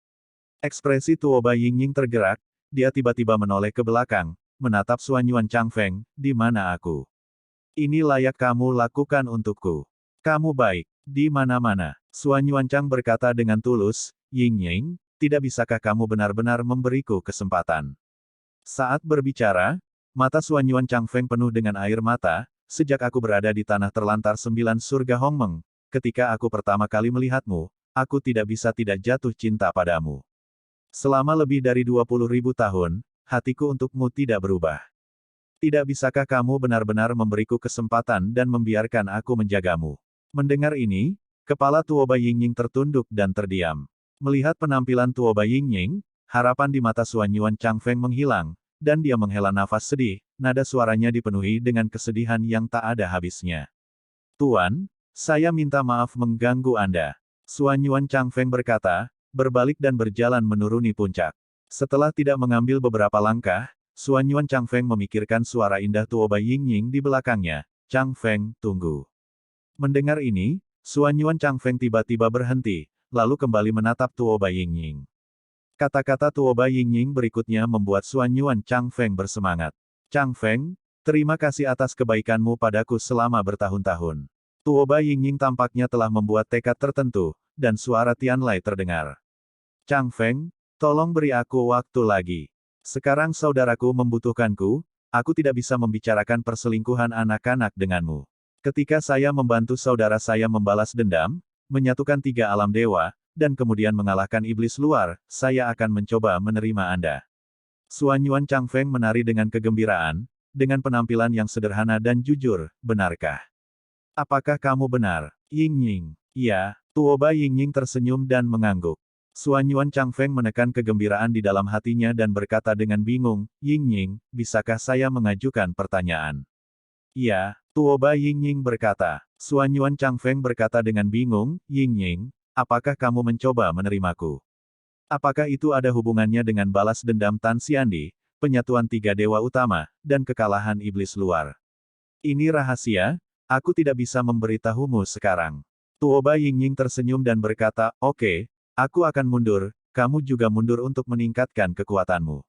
Speaker 1: Ekspresi Tuoba Yingying tergerak, dia tiba-tiba menoleh ke belakang, menatap Suan Yuan Changfeng, di mana aku? Ini layak kamu lakukan untukku. Kamu baik, di mana-mana. Suan Yuan Chang berkata dengan tulus, Yingying, tidak bisakah kamu benar-benar memberiku kesempatan? Saat berbicara, mata Suan Yuan Changfeng penuh dengan air mata, sejak aku berada di tanah terlantar 9 surga Hongmeng, ketika aku pertama kali melihatmu, aku tidak bisa tidak jatuh cinta padamu. Selama lebih dari 20.000 tahun, hatiku untukmu tidak berubah. Tidak bisakah kamu benar-benar memberiku kesempatan dan membiarkan aku menjagamu? Mendengar ini, kepala Tuoba Yingying tertunduk dan terdiam. Melihat penampilan Tuoba Yingying, harapan di mata Suan Yuan Changfeng menghilang, dan dia menghela nafas sedih, nada suaranya dipenuhi dengan kesedihan yang tak ada habisnya. Tuan, saya minta maaf mengganggu Anda. Suan Yuan Changfeng berkata, berbalik dan berjalan menuruni puncak. Setelah tidak mengambil beberapa langkah, Suan Yuan Changfeng memikirkan suara indah Tuoba Yingying di belakangnya. Changfeng, tunggu. Mendengar ini, Suan Yuan Changfeng tiba-tiba berhenti, lalu kembali menatap Tuoba Yingying. Kata-kata Tuoba Yingying berikutnya membuat Suan Yuan Changfeng bersemangat. Changfeng, terima kasih atas kebaikanmu padaku selama bertahun-tahun. Tuoba Yingying tampaknya telah membuat tekad tertentu, dan suara Tianlai terdengar. Changfeng, tolong beri aku waktu lagi. Sekarang saudaraku membutuhkanku, aku tidak bisa membicarakan perselingkuhan anak-anak denganmu. Ketika saya membantu saudara saya membalas dendam, menyatukan 3 alam dewa, dan kemudian mengalahkan iblis luar, saya akan mencoba menerima Anda. Suan Yuan Changfeng menari dengan kegembiraan, dengan penampilan yang sederhana dan jujur, benarkah? Apakah kamu benar? Yingying. Iya, Tuoba Yingying tersenyum dan mengangguk. Suan Yuan Changfeng menekan kegembiraan di dalam hatinya dan berkata dengan bingung, Yingying, bisakah saya mengajukan pertanyaan? Iya, Tuoba Yingying berkata. Suan Yuan Changfeng berkata dengan bingung, Yingying, apakah kamu mencoba menerimaku? Apakah itu ada hubungannya dengan balas dendam Tan Xiandi, penyatuan 3 dewa utama, dan kekalahan iblis luar? Ini rahasia, aku tidak bisa memberitahumu sekarang. Tuoba Yingying tersenyum dan berkata, oke, aku akan mundur, kamu juga mundur untuk meningkatkan kekuatanmu.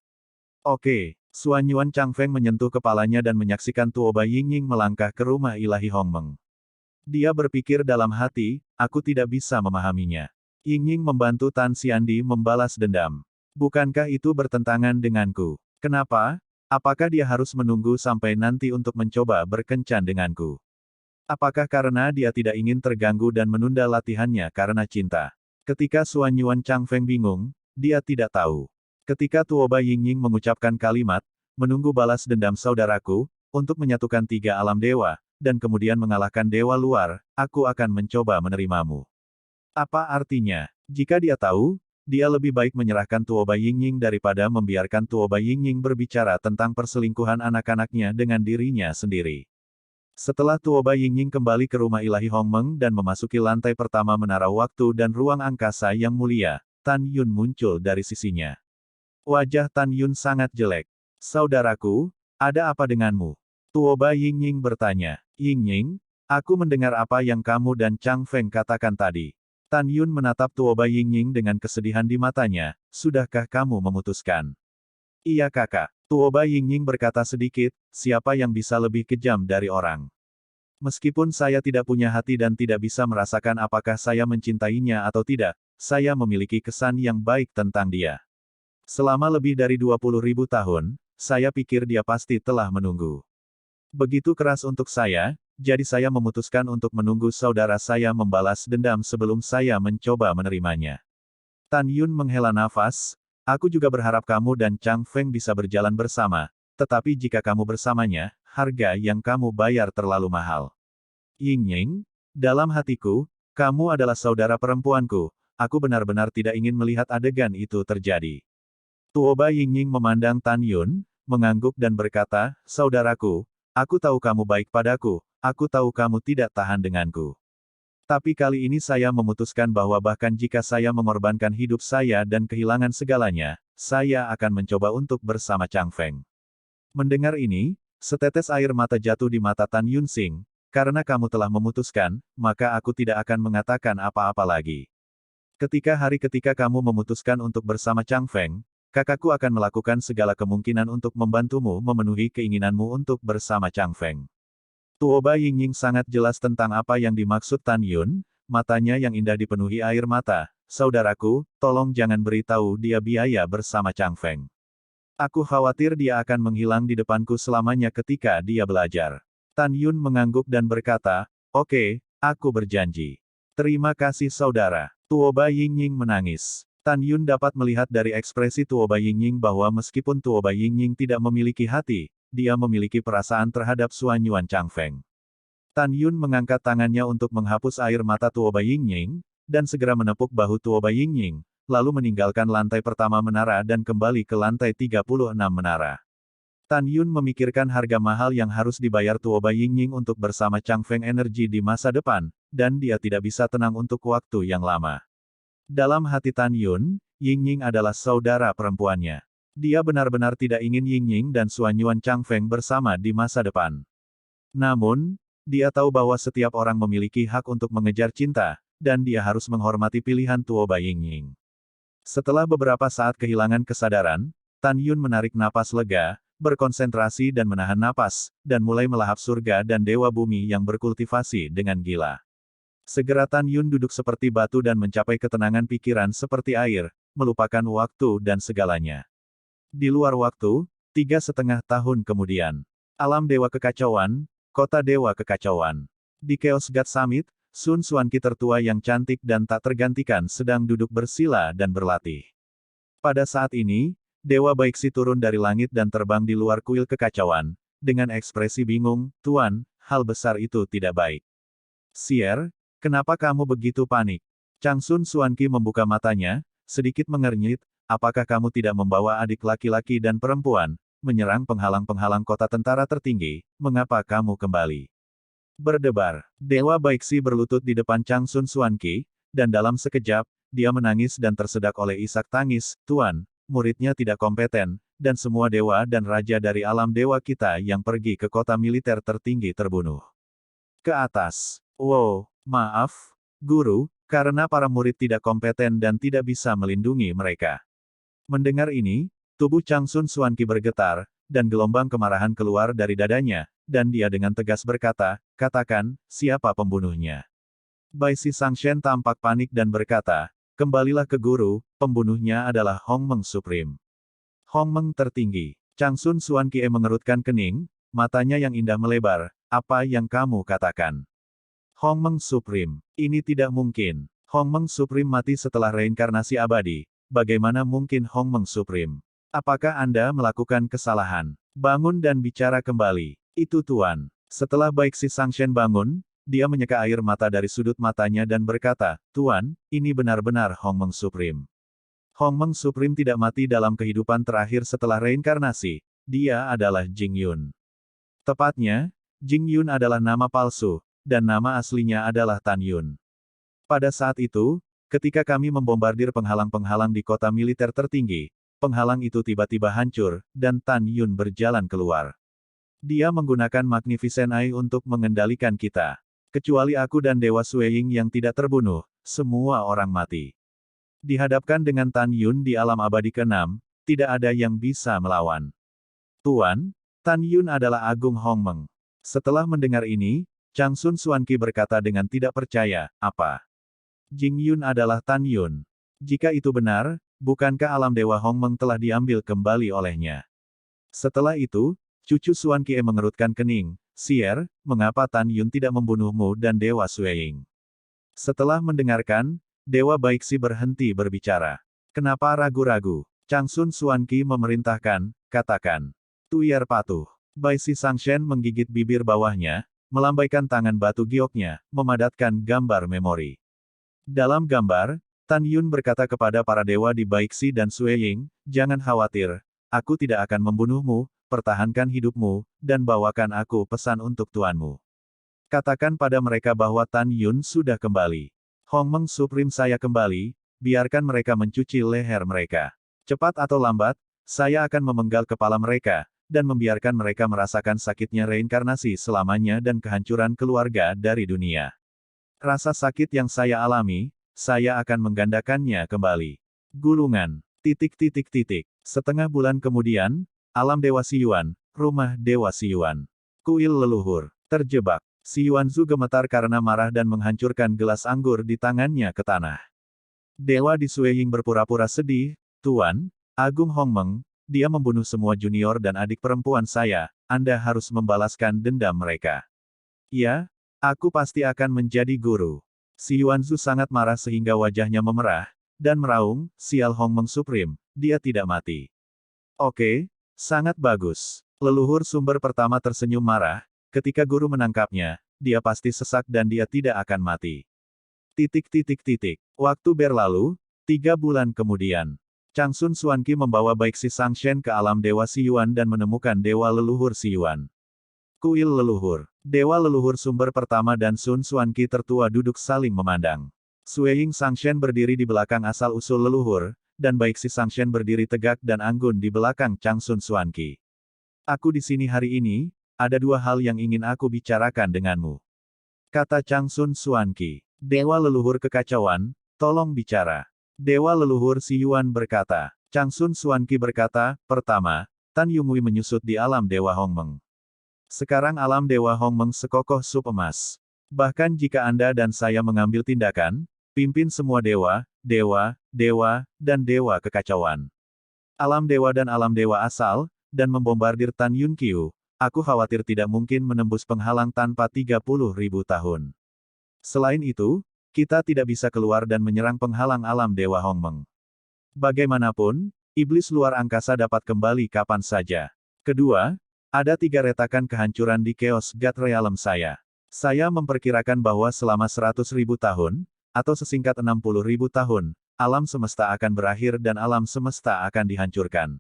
Speaker 1: Oke, Suanyuan Changfeng menyentuh kepalanya dan menyaksikan Tuoba Yingying melangkah ke rumah ilahi Hongmeng. Dia berpikir dalam hati, aku tidak bisa memahaminya. Yingying membantu Tan Xiandi membalas dendam. Bukankah itu bertentangan denganku? Kenapa? Apakah dia harus menunggu sampai nanti untuk mencoba berkencan denganku? Apakah karena dia tidak ingin terganggu dan menunda latihannya karena cinta? Ketika Suanyuan Changfeng bingung, dia tidak tahu. Ketika Tuoba Yingying mengucapkan kalimat, menunggu balas dendam saudaraku, untuk menyatukan tiga alam dewa, dan kemudian mengalahkan dewa luar, aku akan mencoba menerimamu. Apa artinya? Jika dia tahu, dia lebih baik menyerahkan Tuoba Yingying daripada membiarkan Tuoba Yingying berbicara tentang perselingkuhan anak-anaknya dengan dirinya sendiri. Setelah Tuoba Yingying kembali ke rumah ilahi Hongmeng dan memasuki lantai pertama menara waktu dan ruang angkasa yang mulia, Tan Yun muncul dari sisinya. Wajah Tan Yun sangat jelek. Saudaraku, ada apa denganmu? Tuoba Yingying bertanya. Yingying, aku mendengar apa yang kamu dan Chang Feng katakan tadi. Tan Yun menatap Tuoba Yingying dengan kesedihan di matanya, sudahkah kamu memutuskan? Iya kakak. Tuoba Yingying berkata sedikit, siapa yang bisa lebih kejam dari orang? Meskipun saya tidak punya hati dan tidak bisa merasakan apakah saya mencintainya atau tidak, saya memiliki kesan yang baik tentang dia. Selama lebih dari 20.000 tahun, saya pikir dia pasti telah menunggu. Begitu keras untuk saya, jadi saya memutuskan untuk menunggu saudara saya membalas dendam sebelum saya mencoba menerimanya. Tan Yun menghela nafas, aku juga berharap kamu dan Chang Feng bisa berjalan bersama, tetapi jika kamu bersamanya, harga yang kamu bayar terlalu mahal. Yingying, dalam hatiku, kamu adalah saudara perempuanku, aku benar-benar tidak ingin melihat adegan itu terjadi. Tuoba Yingying memandang Tan Yun, mengangguk dan berkata, saudaraku, aku tahu kamu baik padaku, aku tahu kamu tidak tahan denganku. Tapi kali ini saya memutuskan bahwa bahkan jika saya mengorbankan hidup saya dan kehilangan segalanya, saya akan mencoba untuk bersama Chang Feng. Mendengar ini, setetes air mata jatuh di mata Tan Yun Xing, karena kamu telah memutuskan, maka aku tidak akan mengatakan apa-apa lagi. Ketika kamu memutuskan untuk bersama Chang Feng, kakakku akan melakukan segala kemungkinan untuk membantumu memenuhi keinginanmu untuk bersama Chang Feng. Tuoba Yingying sangat jelas tentang apa yang dimaksud Tan Yun, matanya yang indah dipenuhi air mata. Saudaraku, tolong jangan beritahu dia biaya bersama Chang Feng. Aku khawatir dia akan menghilang di depanku selamanya ketika dia belajar. Tan Yun mengangguk dan berkata, oke, aku berjanji. Terima kasih saudara. Tuoba Yingying menangis. Tan Yun dapat melihat dari ekspresi Tuoba Yingying bahwa meskipun Tuoba Yingying tidak memiliki hati, dia memiliki perasaan terhadap Suanyuan Chang Feng. Tan Yun mengangkat tangannya untuk menghapus air mata Tuoba Yingying, dan segera menepuk bahu Tuoba Yingying, lalu meninggalkan lantai pertama menara dan kembali ke lantai 36 menara. Tan Yun memikirkan harga mahal yang harus dibayar Tuoba Yingying untuk bersama Chang Feng Energi di masa depan, dan dia tidak bisa tenang untuk waktu yang lama. Dalam hati Tan Yun, Yingying adalah saudara perempuannya. Dia benar-benar tidak ingin Yingying dan Suanyuan Chang Feng bersama di masa depan. Namun, dia tahu bahwa setiap orang memiliki hak untuk mengejar cinta, dan dia harus menghormati pilihan Tuoba Yingying. Setelah beberapa saat kehilangan kesadaran, Tan Yun menarik napas lega, berkonsentrasi dan menahan napas, dan mulai melahap surga dan dewa bumi yang berkultivasi dengan gila. Segera Tan Yun duduk seperti batu dan mencapai ketenangan pikiran seperti air, melupakan waktu dan segalanya. Di luar waktu, 3,5 tahun kemudian. Alam Dewa Kekacauan, Kota Dewa Kekacauan. Di Chaos God Summit, Sun Xuanqi tertua yang cantik dan tak tergantikan sedang duduk bersila dan berlatih. Pada saat ini, Dewa Baiksi turun dari langit dan terbang di luar kuil kekacauan, dengan ekspresi bingung, Tuan, hal besar itu tidak baik. Sier, kenapa kamu begitu panik? Chang Sun Xuanqi membuka matanya, sedikit mengernyit, apakah kamu tidak membawa adik laki-laki dan perempuan, menyerang penghalang-penghalang kota tentara tertinggi, mengapa kamu kembali? Berdebar. Dewa Baiksi berlutut di depan Chang Sun Xuanqi, dan dalam sekejap, dia menangis dan tersedak oleh isak tangis, Tuan, muridnya tidak kompeten, dan semua dewa dan raja dari alam dewa kita yang pergi ke kota militer tertinggi terbunuh. Ke atas. Wow, maaf, guru, karena para murid tidak kompeten dan tidak bisa melindungi mereka. Mendengar ini, Tubuh Changsun Xuanqi bergetar, dan gelombang kemarahan keluar dari dadanya, dan dia dengan tegas berkata, katakan, siapa pembunuhnya? Bai Si Sangshen tampak panik dan berkata, kembalilah ke guru, pembunuhnya adalah Hong Meng Supreme. Hong Meng tertinggi. Changsun Xuanqi mengerutkan kening, matanya yang indah melebar, apa yang kamu katakan? Hong Meng Supreme. Ini tidak mungkin. Hong Meng Supreme mati setelah reinkarnasi abadi. Bagaimana mungkin Hong Meng Supreme? Apakah Anda melakukan kesalahan? Bangun dan bicara kembali. Itu Tuan. Setelah Baik Si Sangshen bangun, dia menyeka air mata dari sudut matanya dan berkata, Tuan, ini benar-benar Hong Meng Supreme. Hong Meng Supreme tidak mati dalam kehidupan terakhir setelah reinkarnasi. Dia adalah Jing Yun. Tepatnya, Jing Yun adalah nama palsu, dan nama aslinya adalah Tan Yun. Pada saat itu, ketika kami membombardir penghalang-penghalang di kota militer tertinggi, penghalang itu tiba-tiba hancur, dan Tan Yun berjalan keluar. Dia menggunakan Magnificent Eye untuk mengendalikan kita. Kecuali aku dan Dewa Sueying yang tidak terbunuh, semua orang mati. Dihadapkan dengan Tan Yun di alam abadi ke-6, tidak ada yang bisa melawan. Tuan, Tan Yun adalah Agung Hong Meng. Setelah mendengar ini, Changsun Xuanqi berkata dengan tidak percaya, apa? Jing Yun adalah Tan Yun. Jika itu benar, bukankah alam Dewa Hong Meng telah diambil kembali olehnya? Setelah itu, cucu Xuanqi mengerutkan kening, Sier, mengapa Tan Yun tidak membunuhmu dan Dewa Sueying? Setelah mendengarkan, Dewa Baiksi berhenti berbicara. Kenapa ragu-ragu? Changsun Xuanqi memerintahkan, katakan. Tuier patuh. Bai Si Sangshen menggigit bibir bawahnya, melambaikan tangan batu gioknya, memadatkan gambar memori. Dalam gambar, Tan Yun berkata kepada para dewa di Baiksi dan Sueying, jangan khawatir, aku tidak akan membunuhmu, pertahankan hidupmu, dan bawakan aku pesan untuk tuanmu. Katakan pada mereka bahwa Tan Yun sudah kembali. Hong Meng Supreme saya kembali, biarkan mereka mencuci leher mereka. Cepat atau lambat, saya akan memenggal kepala mereka, dan membiarkan mereka merasakan sakitnya reinkarnasi selamanya dan kehancuran keluarga dari dunia. Rasa sakit yang saya alami, saya akan menggandakannya kembali. Gulungan. ... Setengah bulan kemudian, alam Dewa Siyuan, rumah Dewa Siyuan. Kuil leluhur. Terjebak. Si Yuanzu gemetar karena marah dan menghancurkan gelas anggur di tangannya ke tanah. Dewa di Sueying berpura-pura sedih, Tuan, Agung Hong Meng, dia membunuh semua junior dan adik perempuan saya, Anda harus membalaskan dendam mereka. Ya, aku pasti akan menjadi guru. Si Yuanzu sangat marah sehingga wajahnya memerah, dan meraung, sial Hong Meng Supreme, dia tidak mati. Oke, sangat bagus. Leluhur sumber pertama tersenyum marah, ketika guru menangkapnya, dia pasti sesak dan dia tidak akan mati. Waktu berlalu, 3 bulan kemudian. Changsun Xuanqi membawa Baik Si Sangshen ke alam Dewa Siyuan dan menemukan Dewa Leluhur Siyuan. Kuil leluhur. Dewa leluhur sumber pertama dan Sun Xuanqi tertua duduk saling memandang. Sueying Sangshen berdiri di belakang asal-usul leluhur, dan Baik Si Sangshen berdiri tegak dan anggun di belakang Changsun Xuanqi. Aku di sini hari ini, ada 2 hal yang ingin aku bicarakan denganmu. Kata Changsun Xuanqi. Dewa leluhur kekacauan, tolong bicara. Dewa leluhur Siyuan berkata. Changsun Xuanqi berkata, pertama, Tan Yungui menyusut di alam Dewa Hong Meng. Sekarang alam Dewa Hong Meng sekokoh sup emas. Bahkan jika Anda dan saya mengambil tindakan, pimpin semua dewa, dan dewa kekacauan. Alam dewa dan alam dewa asal, dan membombardir Tan Yun Qiu, aku khawatir tidak mungkin menembus penghalang tanpa 30.000 tahun. Selain itu, kita tidak bisa keluar dan menyerang penghalang alam Dewa Hong Meng. Bagaimanapun, iblis luar angkasa dapat kembali kapan saja. Kedua, ada 3 retakan kehancuran di Chaos God Realm saya. Saya memperkirakan bahwa selama 100.000 tahun, atau sesingkat 60.000 tahun, alam semesta akan berakhir dan alam semesta akan dihancurkan.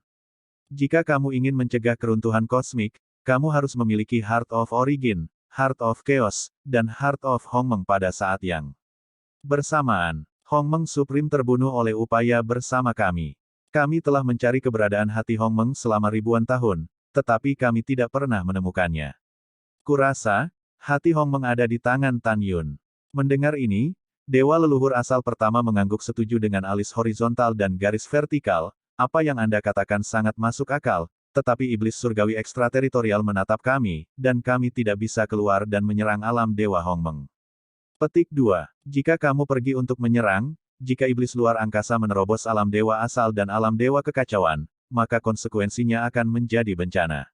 Speaker 1: Jika kamu ingin mencegah keruntuhan kosmik, kamu harus memiliki Heart of Origin, Heart of Chaos, dan Heart of Hong Meng pada saat yang bersamaan. Hong Meng Supreme terbunuh oleh upaya bersama kami. Kami telah mencari keberadaan hati Hong Meng selama ribuan tahun, tetapi kami tidak pernah menemukannya. Kurasa, hati Hong Meng ada di tangan Tan Yun. Mendengar ini, Dewa leluhur asal pertama mengangguk setuju dengan alis horizontal dan garis vertikal, apa yang Anda katakan sangat masuk akal, tetapi iblis surgawi ekstrateritorial menatap kami, dan kami tidak bisa keluar dan menyerang alam Dewa Hongmeng. Petik 2. Jika kamu pergi untuk menyerang, jika iblis luar angkasa menerobos alam dewa asal dan alam dewa kekacauan, maka konsekuensinya akan menjadi bencana.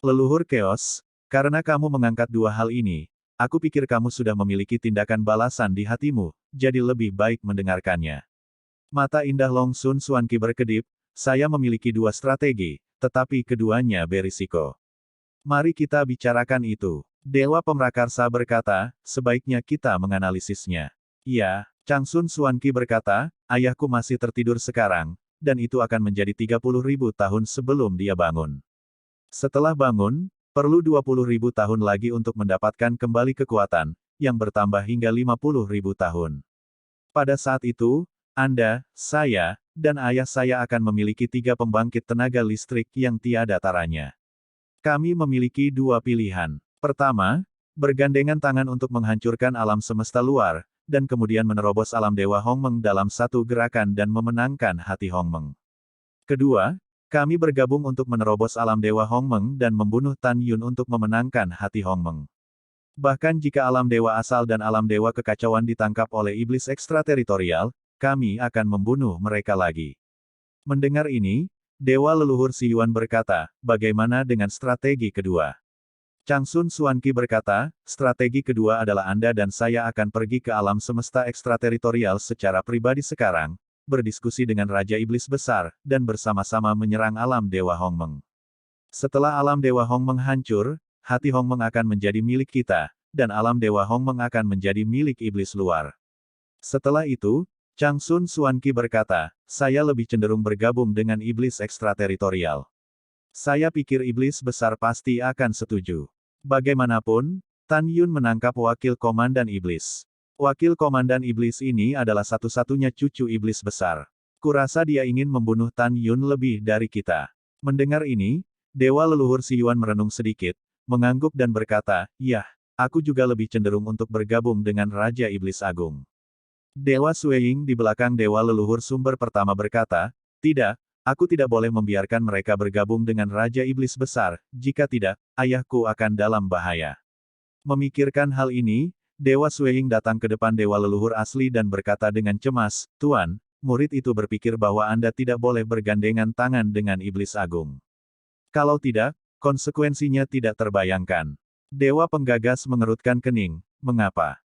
Speaker 1: Leluhur Chaos, karena kamu mengangkat dua hal ini, aku pikir kamu sudah memiliki tindakan balasan di hatimu, jadi lebih baik mendengarkannya. Mata indah Long Sun Xuanqi berkedip, saya memiliki dua strategi, tetapi keduanya berisiko. Mari kita bicarakan itu. Dewa Pemrakarsa berkata, sebaiknya kita menganalisisnya. Iya, Changsun Xuanqi berkata, ayahku masih tertidur sekarang, dan itu akan menjadi 30.000 tahun sebelum dia bangun. Setelah bangun, perlu 20.000 tahun lagi untuk mendapatkan kembali kekuatan, yang bertambah hingga 50.000 tahun. Pada saat itu, Anda, saya, dan ayah saya akan memiliki 3 pembangkit tenaga listrik yang tiada taranya. Kami memiliki 2 pilihan. Pertama, bergandengan tangan untuk menghancurkan alam semesta luar, dan kemudian menerobos alam Dewa Hongmeng dalam satu gerakan dan memenangkan hati Hongmeng. Kedua, kami bergabung untuk menerobos alam Dewa Hongmeng dan membunuh Tan Yun untuk memenangkan hati Hongmeng. Bahkan jika alam dewa asal dan alam dewa kekacauan ditangkap oleh iblis ekstrateritorial, kami akan membunuh mereka lagi. Mendengar ini, Dewa Leluhur Si Yuan berkata, bagaimana dengan strategi kedua? Changsun Xuanqi berkata, strategi kedua adalah Anda dan saya akan pergi ke alam semesta ekstrateritorial secara pribadi sekarang, berdiskusi dengan Raja Iblis Besar, dan bersama-sama menyerang alam Dewa Hongmeng. Setelah alam Dewa Hongmeng hancur, hati Hongmeng akan menjadi milik kita, dan alam Dewa Hongmeng akan menjadi milik iblis luar. Setelah itu, Changsun Xuanqi berkata, saya lebih cenderung bergabung dengan iblis ekstrateritorial. Saya pikir iblis besar pasti akan setuju. Bagaimanapun, Tan Yun menangkap wakil komandan iblis. Wakil komandan iblis ini adalah satu-satunya cucu iblis besar. Kurasa dia ingin membunuh Tan Yun lebih dari kita. Mendengar ini, Dewa Leluhur Si Yuan merenung sedikit, mengangguk dan berkata, yah, aku juga lebih cenderung untuk bergabung dengan Raja Iblis Agung. Dewa Sueying di belakang Dewa Leluhur Sumber Pertama berkata, tidak, aku tidak boleh membiarkan mereka bergabung dengan Raja Iblis Besar, jika tidak, ayahku akan dalam bahaya. Memikirkan hal ini, Dewa Sueying datang ke depan Dewa Leluhur Asli dan berkata dengan cemas, Tuan, murid itu berpikir bahwa Anda tidak boleh bergandengan tangan dengan Iblis Agung. Kalau tidak, konsekuensinya tidak terbayangkan. Dewa Penggagas mengerutkan kening, mengapa?